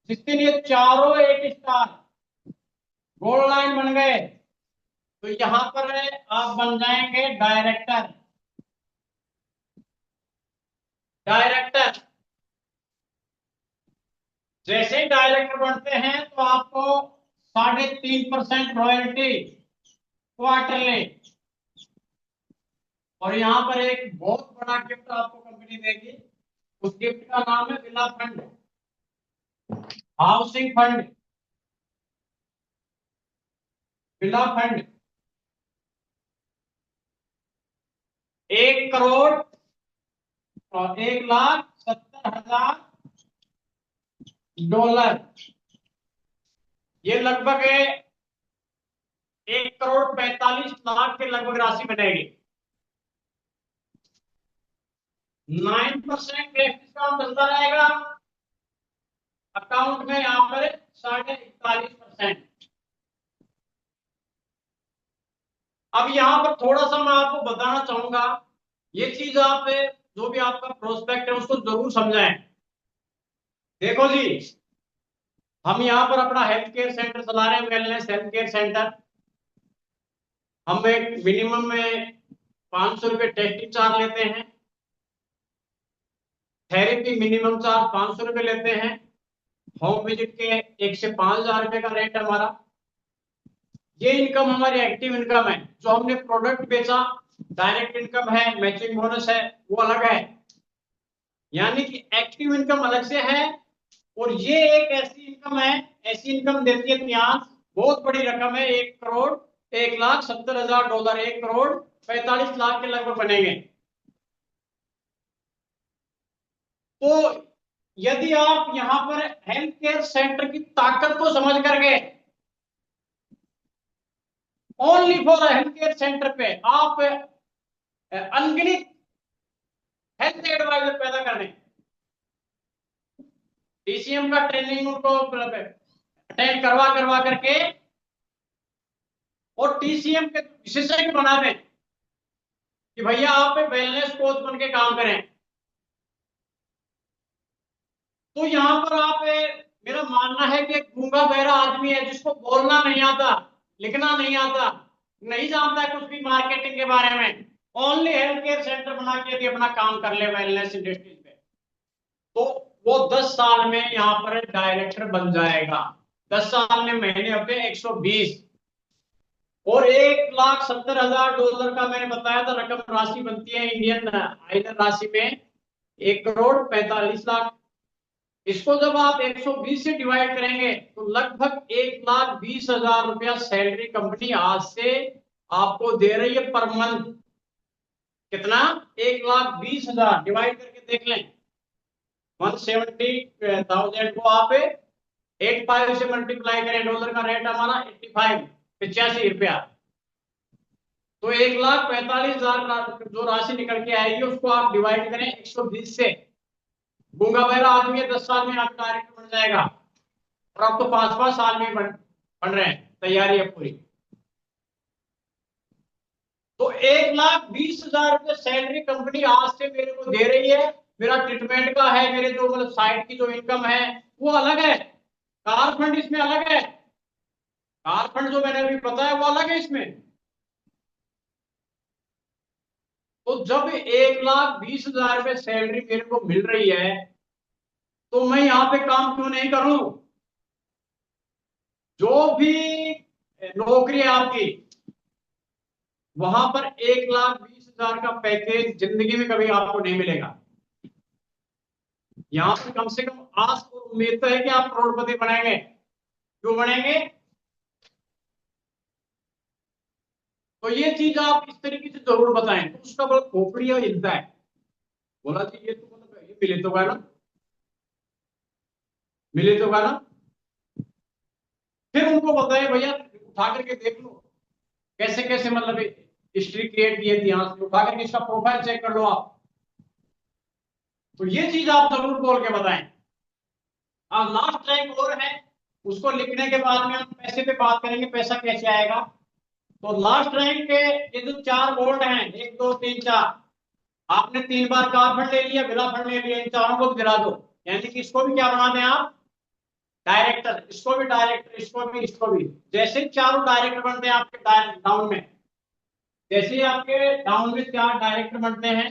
जिस दिन ये चारों 8 स्टार गोल्ड लाइन बन गए तो यहां पर आप बन जाएंगे डायरेक्टर। डायरेक्टर जैसे ही डायरेक्टर बनते हैं तो आपको 3.5% रॉयल्टी क्वार्टरली। और यहाँ पर एक बहुत बड़ा गिफ्ट आपको कंपनी देगी। उस गिफ्ट का नाम है villa fund, housing fund, villa fund. 1 crore और 1,70,000 डॉलर, ये लगभग 1,45,00,000 के लगभग राशि बनेगी। 9% डिस्काउंट चलता रहेगा अकाउंट में, यहाँ पर 41.5%। अब यहाँ पर थोड़ा सा मैं आपको बताना चाहूंगा, ये चीज आप जो भी आपका प्रोस्पेक्ट है उसको जरूर समझें। देखो जी, हम यहाँ पर अपना हेल्थ केयर सेंटर चला रहे हैं, वेलनेस हेल्थ केयर सेंटर। हम एक मिनिमम में 500 रुपये टेस्टिंग चार्ज लेते हैं। थेरेपी मिनिमम चार्ज 500 रुपये लेते हैं। होम विजिट के 1 से 5,000 रुपये का रेट है हमारा। ये इनकम हमारी एक्टिव इनकम है। जो हमने प्रोडक्ट बेचा, डायरेक्ट इनकम है, मैचिंग बोनस है, वो अलग है। यानी कि एक्टिव इनकम अलग से है, और ये एक ऐसी इनकम है, ऐसी इनकम देती है यहाँ, बहुत बड़ी रकम है, 1 करोड़ 1,70,000 $, 1,45,00,000 के लगभग बनेंगे। तो यदि आप यहां पर हेल्थ केयर सेंटर की ताकत को समझ करके only for health care centre पे आप अनगिनत हेल्थ एडवाइजर पैदा कर दें, डीसीएम का ट्रेनिंग उनको अटेंड करवा करवा करके और टीसीएम के विशेषज्ञ बना दें कि भैया आप वेलनेस कोच बन के काम करें। तो यहां पर आप मेरा मानना है कि एक गूंगा बहरा आदमी है जिसको बोलना नहीं आता, लिखना नहीं आता, नहीं जानता कुछ भी मार्केटिंग के बारे में, ओनली हेल्थ केयर सेंटर बना के यदि अपना काम कर ले वेलनेस इंडस्ट्रीज पे, तो वो 10 साल में यहां पर डायरेक्टर बन जाएगा। 10 साल में महीने अपने 120 और $1,70,000 का मैंने बताया था रकम राशि बनती है इंडियन आइनर राशि में 1,45,00,000। इसको जब आप 120 से डिवाइड करेंगे तो लगभग 1,20,000 सैलरी कंपनी आज से आपको दे रही है पर मंथ। कितना? 1,20,000 डिवाइड करके देख लें। 170,000 को आप 85 से मल्टीप्लाई करें, डॉलर का रेट हमारा 85 तो 1,45,000 जो राशि निकल के आएगी उसको आप डिवाइड करें 120 से। गूंगा बहरा आदमी 10 साल में आप डायरेक्टर बन जाएगा, और अब तो 5-5 साल में बन रहे हैं, तैयारी है पूरी। तो 1,20,000 सैलरी कंपनी आज से मेरे को दे रही है। मेरा ट्रीटमेंट का है, मेरे जो मतलब साइड की जो इनकम है वो अलग है, कार फंड इसमें अलग है, कार फंड जो मैंने अभी बताया वो अलग है इसमें। तो जब 1,20,000 सैलरी मेरे को मिल रही है तो मैं यहाँ पे काम क्यों नहीं करूं? जो भी नौकरी है आपकी, वहां पर 1,20,000 का पैकेज जिंदगी में कभी आपको नहीं मिलेगा। यहां पर कम से कम आस और उम्मीद तो है कि आप करोड़पति बनेंगे। क्यों बनेंगे? तो ये चीज आप इस तरीके से जरूर बताएं। तो उसका बड़ा खोपड़ी हिलता है, बोला कि ये तो मतलब ये मिले तो ना, मिले तो ना। फिर उनको बताए भैया उठा करके देख लो कैसे कैसे मतलब हिस्ट्री क्रिएट की है इतिहास में, उठा करके इसका प्रोफाइल चेक कर लो आप। तो ये चीज आप जरूर बोल के बताएं। अब लास्ट रैंक और है, उसको लिखने के बाद में हम पैसे पे बात करेंगे, पैसा कैसे आएगा। तो लास्ट रैंक के ये जो 4 बोर्ड हैं, 1 2 3 4, आपने 3 बार कार फंड ले लिया, बिला फंड ले लिया, इन चारों को भी गिरा दो। यानी कि इसको भी क्या बना दें आप? डायरेक्टर। इसको भी डायरेक्टर, इसको भी, इसको भी। जैसे चारों डायरेक्टर बनते हैं आपके डाउन में, जैसे आपके डाउन में 4 डायरेक्टर बनते हैं,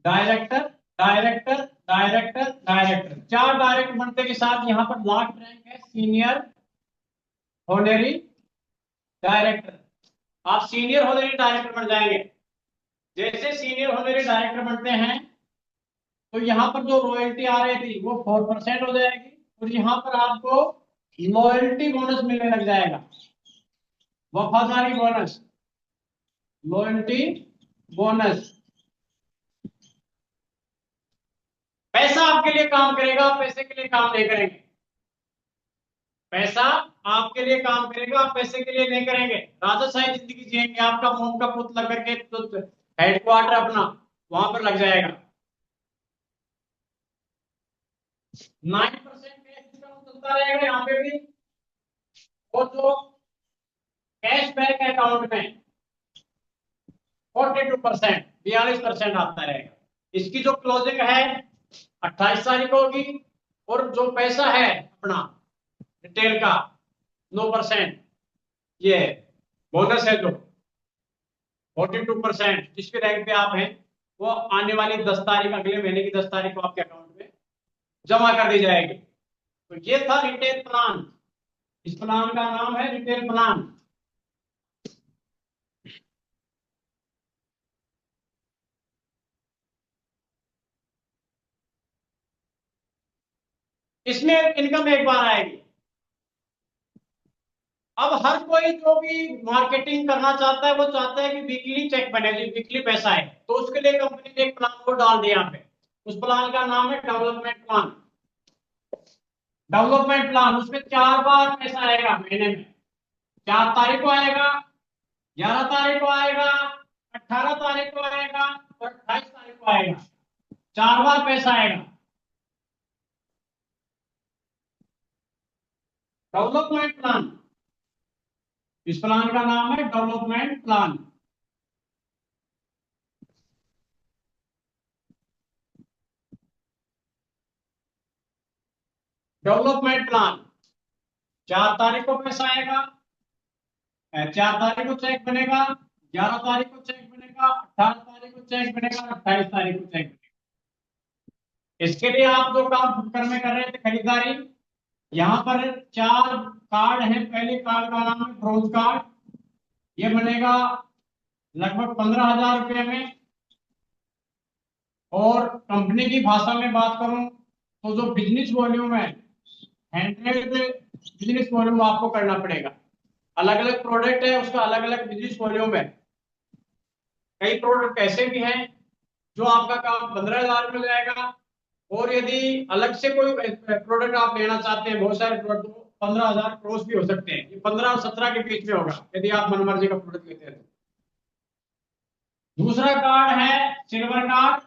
director director director director, 4 director बनते के साथ यहाँ पर लास्ट रैंक है सीनियर होनरी डायरेक्टर। आप सीनियर होनरी डायरेक्टर बन जाएंगे। जैसे सीनियर होनरी डायरेक्टर बनते हैं तो यहाँ पर जो रॉयल्टी आ रही थी वो 4% हो जाएगी, और यहाँ पर आपको लॉयल्टी बोनस मिलने लग जाएगा, वफादारी बोनस, लॉयल्टी बोनस। पैसा आपके लिए काम करेगा, पैसे के लिए काम नहीं करेंगे। पैसा आपके लिए काम करेगा, आप पैसे के लिए नहीं करेंगे। राजाशाही जिंदगी जिएंगे, आपका मोम का पुत लग करके तो हेडक्वार्टर अपना वहां पर लग जाएगा। 9% कैश डिस्काउंट चलता रहेगा यहाँ पे भी, और जो कैश बैक अकाउंट में 42% 42% आता रहेगा। इसकी जो क्लोजिंग है 28 तारीख को होगी, और जो पैसा है अपना रिटेल का 9%, ये बोनस है जो 42%, जिस भी रैंक पे आप हैं वो आने वाली 10 तारीख, अगले महीने की 10 तारीख को आपके अकाउंट में जमा कर दी जाएगी। तो ये था रिटेल प्लान। इस प्लान का नाम है रिटेल प्लान। इसमें इनकम एक बार आएगी। अब हर कोई जो भी मार्केटिंग करना चाहता है वो चाहता है कि वीकली चेक बने, वीकली पैसा है, तो उसके लिए कंपनी ने एक प्लान को डाल दिया यहाँ पे। उस प्लान का नाम है डेवलपमेंट प्लान। डेवलपमेंट प्लान, उसमें 4 बार पैसा आएगा महीने में। 4 तारीख को आएगा, 11 तारीख को आएगा, 18 तारीख को आएगा और 28 तारीख को आएगा। 4 बार पैसा आएगा। डेवलपमेंट प्लान, इस प्लान का नाम है डेवलपमेंट प्लान। डेवलपमेंट प्लान, 4 तारीख को पैसा आएगा, 4 तारीख को चेक बनेगा, 11 तारीख को चेक बनेगा, 18 तारीख को चेक बनेगा, 28 तारीख को चेक बनेगा। इसके लिए आप जो काम फुटकर में कर रहे थे खरीदारी, यहाँ पर 4 कार्ड है। पहले कार्ड का नाम है ब्रोंज कार्ड, ये बनेगा लगभग 15,000 रुपये में। और कंपनी की भाषा में बात करूं तो जो बिजनेस वॉल्यूम है 100 बिजनेस वॉल्यूम आपको करना पड़ेगा। अलग अलग प्रोडक्ट है, उसका अलग अलग बिजनेस वॉल्यूम है। कई प्रोडक्ट ऐसे भी हैं जो आपका काम 15,000 में जाएगा, और यदि अलग से कोई प्रोडक्ट आप लेना चाहते हैं, बहुत सारे प्रोडक्ट, तो 15,000 क्रॉस भी हो सकते हैं। ये 15 और 17 के बीच में होगा यदि आप मनमर्जी का प्रोडक्ट लेते हैं तो। दूसरा कार्ड है सिल्वर कार्ड,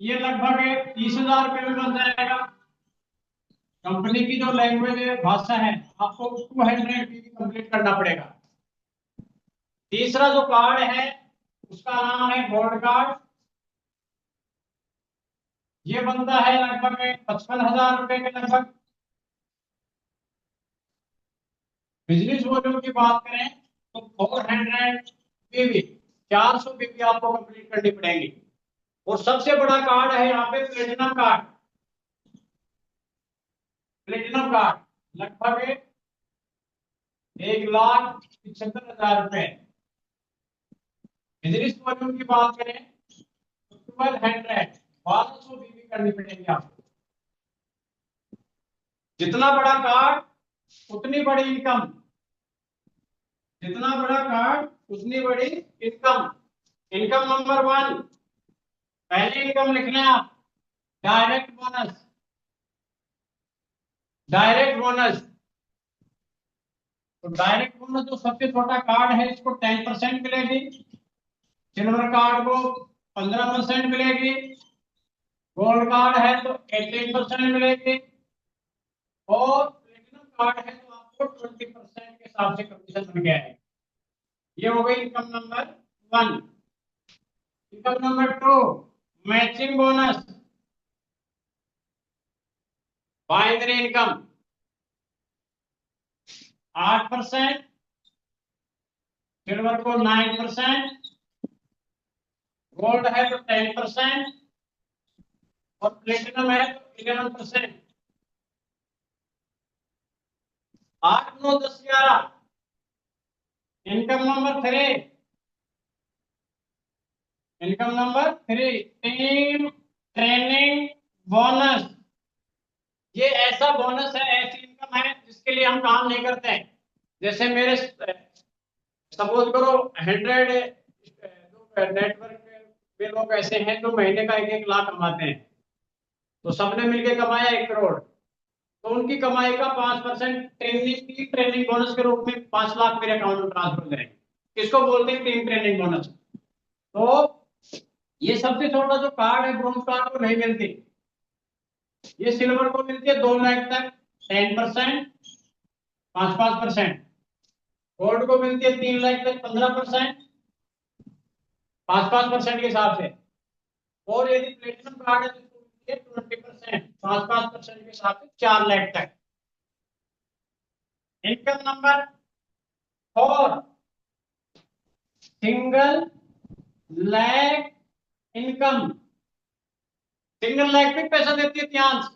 ये लगभग 30,000 रुपये में बन जाएगा। कंपनी की जो लैंग्वेज है, भाषा है, आपको 200 पीवी कंप्लीट करना पड़ेगा। तीसरा जो कार्ड है उसका नाम है गोल्ड कार्ड, ये बनता है लगभग 55,000 रुपये के लगभग। बिजनेस वॉल्यूम की बात करें तो 400 पीवी, 400 पीवी आपको कंप्लीट करनी पड़ेगी। और सबसे बड़ा कार्ड है यहाँ पे प्लेटिनम कार्ड। प्लेटिनम कार्ड लगभग 1,75,000 रुपए। बिजनेस वॉल्यूम की बात करें तो 1200 बीबी करनी पड़ेगी आपको। जितना बड़ा कार्ड उतनी बड़ी इनकम, जितना बड़ा कार्ड उतनी बड़ी इनकम। इनकम नंबर 1, पहली इनकम लिखना है आप, डायरेक्ट बोनस। डायरेक्ट बोनस, तो डायरेक्ट बोनस जो सबसे छोटा कार्ड है इसको 10% मिलेगी। सिल्वर कार्ड को 15% मिलेगी। गोल्ड कार्ड है तो 18% मिलेगी। और प्लेटिनम कार्ड है तो आपको 20% के हिसाब से कमीशन बन गया है। ये हो गई income number 1। Income number 2, matching bonus, binary income 8%, silver को 9%, गोल्ड है तो 10% और प्लेटिनम है तो 11%। 8, 9, 10, 11। Income number 3, income number 3, team training bonus. ये ऐसा बोनस है, ऐसी इनकम है जिसके लिए हम काम नहीं करते हैं। जैसे मेरे सपोज करो 100 नेटवर्क में लोग ऐसे हैं जो महीने का 1-1 लाख कमाते हैं, तो सबने मिलकर कमाया 1 करोड़, तो उनकी कमाई का 5% ट्रेनिंग बोनस के रूप में 5 लाख मेरे अकाउंट में ट्रांसफर हो जाएंगे। इसको बोलते हैं टीम ट्रेनिंग बोनस। तो ये सबसे छोटा जो कार्ड है ब्रोंज कार्ड को नहीं मिलती, ये सिल्वर को मिलती है 2 लाख तक 10%, 5%। गोल्ड को मिलती है 3 लाख तक 15%, 5% के हिसाब से। और यदि प्लेटिनम कार्ड है तो इसको मिलती है 20%, 5% के साथ 4 लाख तक। Income number 4, single lag income. Single lag पे पैसा देती है ध्यान से।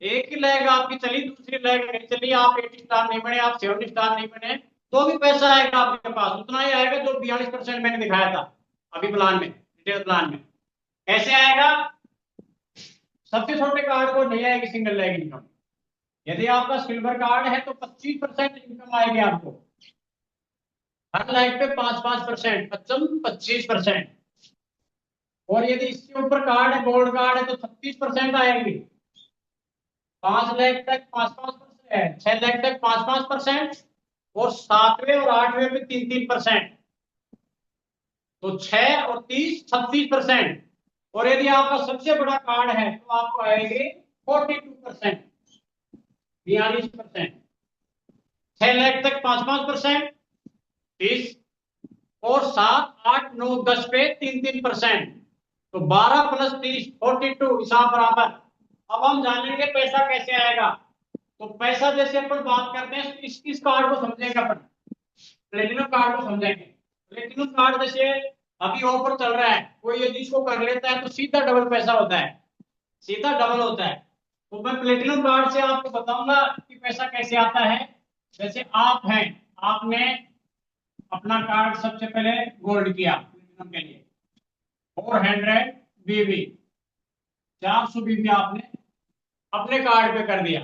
एक ही लैग आपकी चली, दूसरी लैग नहीं चली, आप 8 स्टार नहीं बने, आप 7 स्टार नहीं बने, तो भी पैसा आएगा आपके पास, उतना ही आएगा जो 42% मैंने दिखाया था अभी प्लान में, डिटेल प्लान में। कैसे आएगा? सबसे छोटे कार्ड को नहीं आएगी सिंगल लैग इनकम। यदि आपका सिल्वर कार्ड है तो 25% इनकम आएगी आपको, हर लैग पे 5-5%, 25%। और यदि इसके ऊपर कार्ड है, गोल्ड कार्ड है, तो 36% आएंगे। 5 लाख तक 5-5%, 6 लाख तक 5-5%, और 7वें और 8वें पे 3-3%। तो 6 और 30, 36%। और यदि आपका सबसे बड़ा कार्ड है तो आपको आएंगे 42%, 42%। 6 लाख तक 5-5%, 30, और 7, 8, 9, 10 पे 3-3%। तो 12 + 30, 42, हिसाब बराबर। अब हम जानेंगे पैसा कैसे आएगा। तो पैसा जैसे अपन बात करते हैं, इस कार्ड को समझेंगे अपन, प्लेटिनम कार्ड को समझेंगे। प्लेटिनम कार्ड जैसे अभी ऑफर चल रहा है, कोई यदि इसको कर लेता है तो सीधा डबल पैसा होता है, सीधा डबल होता है। तो मैं प्लेटिनम कार्ड से आपको बताऊंगा कि पैसा कैसे आता है। जैसे आप हैं, आपने अपना कार्ड सबसे पहले गोल्ड किया प्लेटिनम के लिए, 400 बीबी, 400 बीबी आपने अपने कार्ड पे कर दिया।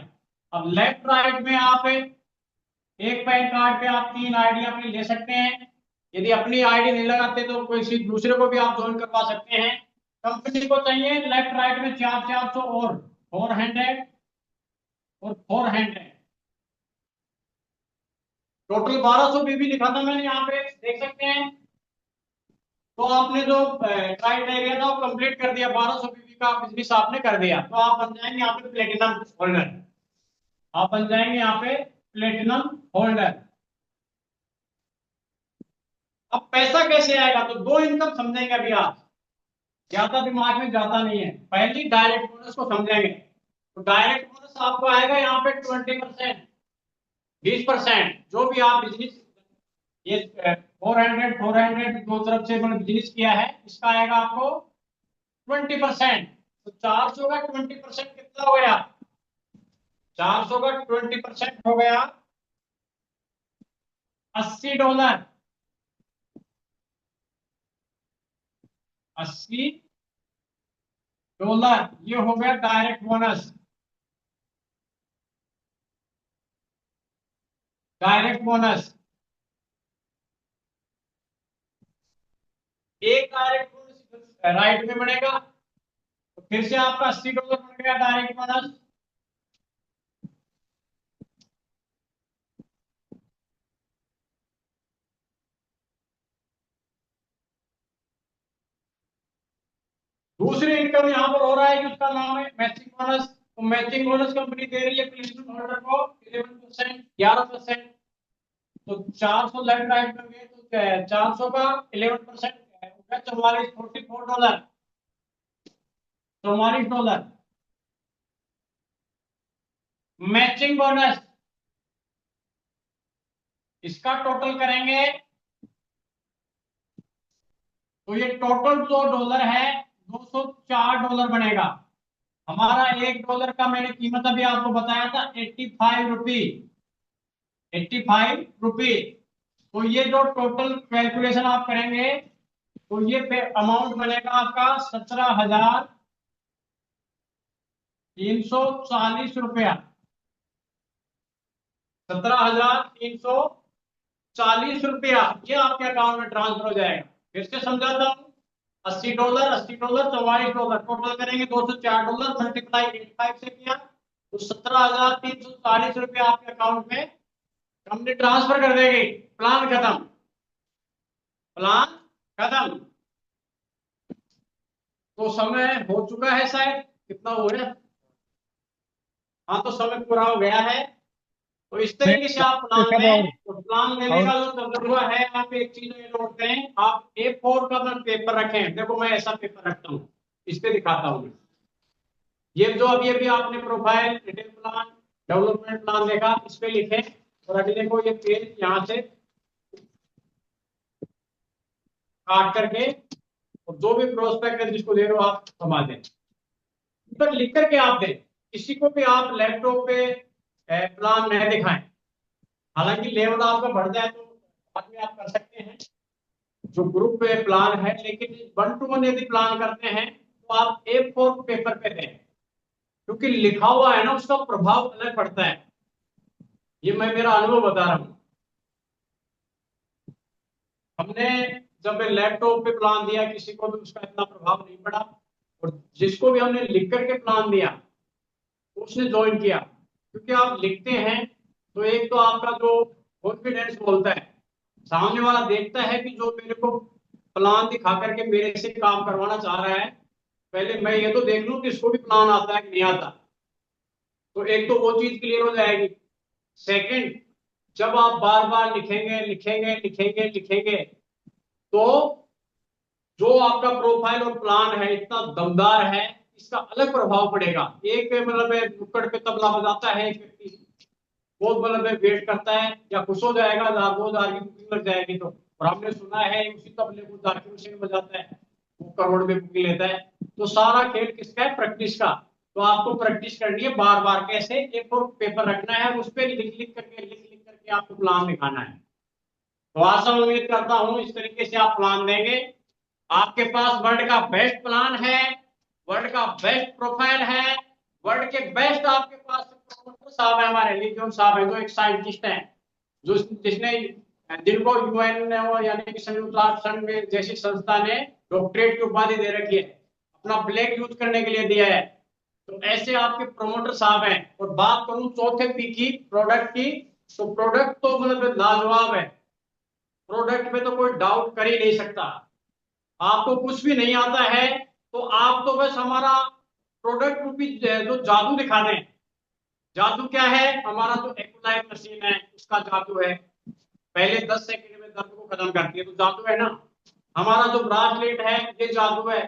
अब लेफ्ट राइट में आप एक पैन कार्ड पे आप 3 आईडी अपनी ले सकते हैं। यदि अपनी आईडी नहीं लगाते तो कोई दूसरे को भी आप ज्वाइन करवा सकते हैं। कंपनी को चाहिए लेफ्ट राइट में 400 और 400 और 400, टोटल 1200 बीबी लिखा था मैंने, यहाँ पे देख सकते हैं। तो आपने जो क्राइटेरिया था वो कंप्लीट कर दिया, 1200 बीबी का बिजनेस आपने कर दिया, तो आप बन जाएंगे यहाँ पे प्लेटिनम होल्डर। आप बन जाएंगे यहाँ पे प्लेटिनम होल्डर। अब पैसा कैसे आएगा? तो 2 इनकम समझेंगे अभी आप, ज्यादा दिमाग में जाता नहीं है। पहली डायरेक्ट बोनस को समझेंगे। तो डायरेक्ट बोनस आपको आएगा यहाँ पे 20%, 20%। जो भी आप बिजनेस, ये 400 दो तरफ से मैंने बिजनेस किया है, इसका आएगा आपको 20%। तो 400 का 20% कितना हो गया? 400 का 20% हो गया $80। 80 डॉलर, ये हो गया डायरेक्ट बोनस। डायरेक्ट बोनस, एक डायरेक्ट बोनस राइट में बनेगा, तो फिर से आपका $80 बन गया डायरेक्ट बोनस। दूसरी इनकम यहाँ पर हो रहा है कि उसका नाम है मैचिंग बोनस। तो मैचिंग बोनस कंपनी दे रही है प्लेसमेंट होल्डर को 11%, 11%। तो 400 लेफ्ट राइट में गए तो 400 का 11% होगा 44 $44, $44। मैचिंग बोनस, इसका टोटल करेंगे तो ये टोटल जो डॉलर है $204 बनेगा। हमारा $1 का मैंने कीमत अभी आपको बताया था 85 रुपी, 85 रुपी। तो ये जो टोटल कैलकुलेशन आप करेंगे तो ये अमाउंट बनेगा आपका 17,340 रुपया, 17,340 रुपया ये आपके अकाउंट में ट्रांसफर हो जाएगा। फिर से समझाता हूँ, $80, $80, $44, टोटल करेंगे $204, मल्टीप्लाई 85 से किया तो 17,340 रुपया आपके अकाउंट में कंपनी ट्रांसफर कर देगी। प्लान खत्म, प्लान खत्म। तो समय हो चुका है शायद, कितना हो गया? हाँ, तो समय पूरा हो गया है। तो इस तरीके से आप प्लान में, तो प्लान लेने का जो तजुर्बा है, आप एक चीज नोट करें, आप A4 का पेपर रखें। देखो मैं ऐसा पेपर रखता हूँ, इस पे दिखाता हूँ मैं। ये जो अभी आपने profile, detail plan, development plan देखा, इस पे लिखे और अगले को ये पेज यहाँ से काट करके और जो भी प्रोस्पेक्ट है जिसको दे रहे हो आप थमा दें, पर लिख करके आप दें। किसी को भी आप लैपटॉप पे प्लान न दिखाएं। हालांकि लेवल आपका बढ़ जाए तो बाद में आप कर सकते हैं जो ग्रुप पे प्लान है, लेकिन 1-to-1 यदि प्लान करते हैं तो आप A4 पेपर पे दें, क्योंकि लिखा हुआ है ना उसका प्रभाव अलग पड़ता है। ये मैं मेरा अनुभव बता रहा हूं। हमने जब लैपटॉप पे प्लान दिया किसी को भी उसका इतना प्रभाव नहीं पड़ा, और जिसको भी हमने लिख करके प्लान दिया उसने ज्वाइन किया। क्योंकि आप लिखते हैं तो एक तो आपका जो कॉन्फिडेंस बोलता है, सामने वाला देखता है कि जो मेरे को प्लान दिखा करके मेरे से काम करवाना चाह रहा है, पहले मैं ये तो देख लूं कि इसको भी प्लान आता है कि नहीं आता। तो एक तो वो चीज क्लियर हो जाएगी। सेकंड, जब आप बार बार लिखेंगे लिखेंगे लिखेंगे लिखेंगे तो जो आपका प्रोफाइल और प्लान है इतना दमदार है, इसका अलग प्रभाव पड़ेगा। एक मतलब नुक्कड़ पे तबला बजाता है एक व्यक्ति, बहुत मतलब वेट करता है या खुश हो जाएगा 1000-2000 की बुकिंग लग जाएगी तो, और हमने सुना है उसी तबले को जाकिर हुसैन बजाता है, वो करोड़ में बुकिंग लेता है। तो सारा खेल किसका है? प्रैक्टिस का। तो आपको प्रैक्टिस करनी है बार बार। कैसे? एक और पेपर रखना है, उस पर लिख लिख करके आपको प्लान दिखाना है। तो आशा उम्मीद करता हूं इस तरीके से आप प्लान देंगे। आपके पास वर्ल्ड का बेस्ट प्लान है, वर्ल्ड का बेस्ट प्रोफाइल है, वर्ल्ड के बेस्ट आपके पास प्रोफेसर साहब है, हमारे लिजोन साहब है जो एक साइंटिस्ट हैं, जो जिसने जिनको यूएन यानी कि संयुक्त राष्ट्र संघ में जैसी संस्था ने डॉक्टरेट की उपाधि दे रखी है, अपना ब्लैक यूज करने के लिए दिया है। तो ऐसे आपके प्रमोटर साहब हैं। और बात करूं चौथे पी की, प्रोडक्ट की, तो प्रोडक्ट तो मतलब लाजवाब है। प्रोडक्ट पे तो कोई डाउट कर ही नहीं सकता। आपको कुछ भी नहीं आता है तो आप तो बस हमारा प्रोडक्ट रूपी जो जादू दिखा दें। जादू क्या है? हमारा जो एक्यूलाइट मशीन है उसका जादू है, पहले 10 सेकंड में दर्द को खत्म करती है, तो जादू है ना। हमारा जो ब्रासलेट है ये जादू है,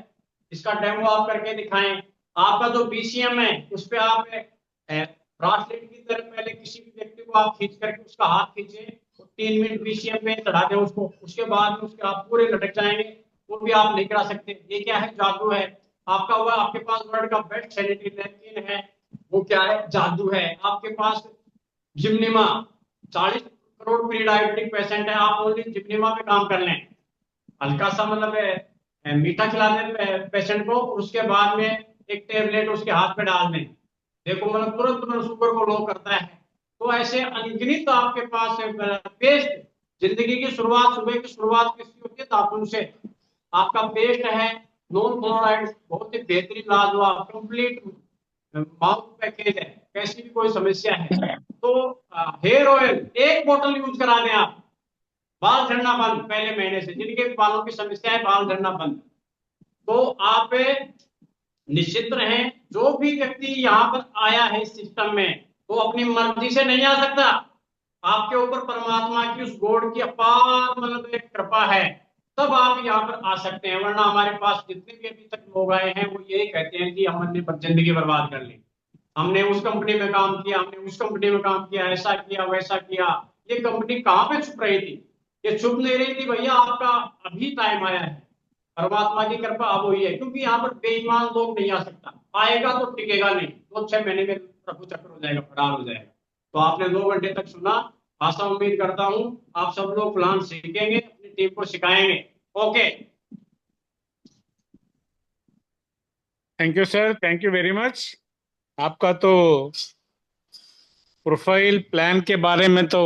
इसका डेमो आप करके दिखाएं। आपका जो बीसीएम है उस पे आप ब्रासलेट की तरह पहले किसी भी व्यक्ति को आप खींच करके उसका हाथ खींचे और 3 मिनट बीसीएम पे चढ़ा दें उसको, उसके बाद में उसके आप पूरे लटक जाएंगे, वो भी आप नहीं करा सकते। ये क्या है? जादू है। आपका हुआ आपके पास वर्ल्ड का बेस्ट सैनिटरी नैपकिन है, वो क्या है? जादू है। आपके पास जिम्निमा, 40 करोड़ प्री डायबिटिक पेशेंट है, आप ओनली जिम्निमा पे काम कर लें। हल्का सा मतलब मीठा खिला दें पेशेंट को, उसके बाद में एक टेबलेट उसके हाथ पे डाल दें, देखो मतलब तुरंत मतलब शुगर को लो करता है। तो ऐसे अनगिनत आपके पास पेस्ट। जिंदगी की शुरुआत, सुबह की शुरुआत किसकी होती है? दातुन से। आपका पेस्ट है नॉन फ्लोराइड, बहुत ही बेहतरीन लाजवाब कंप्लीट माउथ पैकेज है, कैसी भी कोई समस्या है तो हेयर ऑयल एक बोतल यूज करा दें आप, बाल झड़ना बंद पहले महीने से। जिनके बालों की समस्या है, बाल झड़ना बंद। तो आप निश्चित रहें, जो भी व्यक्ति यहाँ पर आया है इस सिस्टम में वो अपनी मर्जी से नहीं आ सकता। आपके ऊपर परमात्मा की उस गॉड की अपार मतलब एक कृपा है, तब आप यहाँ पर आ सकते हैं। वरना हमारे पास जितने भी अभी तक लोग आए हैं वो यही कहते हैं कि हमने जिंदगी बर्बाद कर ली, हमने उस कंपनी में काम किया, हमने उस कंपनी में काम किया, ऐसा किया वैसा किया। ये कंपनी कहाँ पे छुप रही थी? ये छुप नहीं रही थी भैया, आपका अभी टाइम आया है। परमात्मा की कृपा अब हुई है, क्योंकि यहाँ पर बेईमान लोग नहीं आ सकता। आएगा तो टिकेगा नहीं, 2-6 महीने में प्रभु चक्र हो जाएगा, फरार हो जाएगा। तो आपने 2 घंटे तक सुना। आशा उम्मीद करता हूं आप सब लोग प्लान सीखेंगे, अपनी टीम को सिखाएंगे। Okay, thank you sir, thank you very much. आपका तो प्रोफाइल प्लान के बारे में तो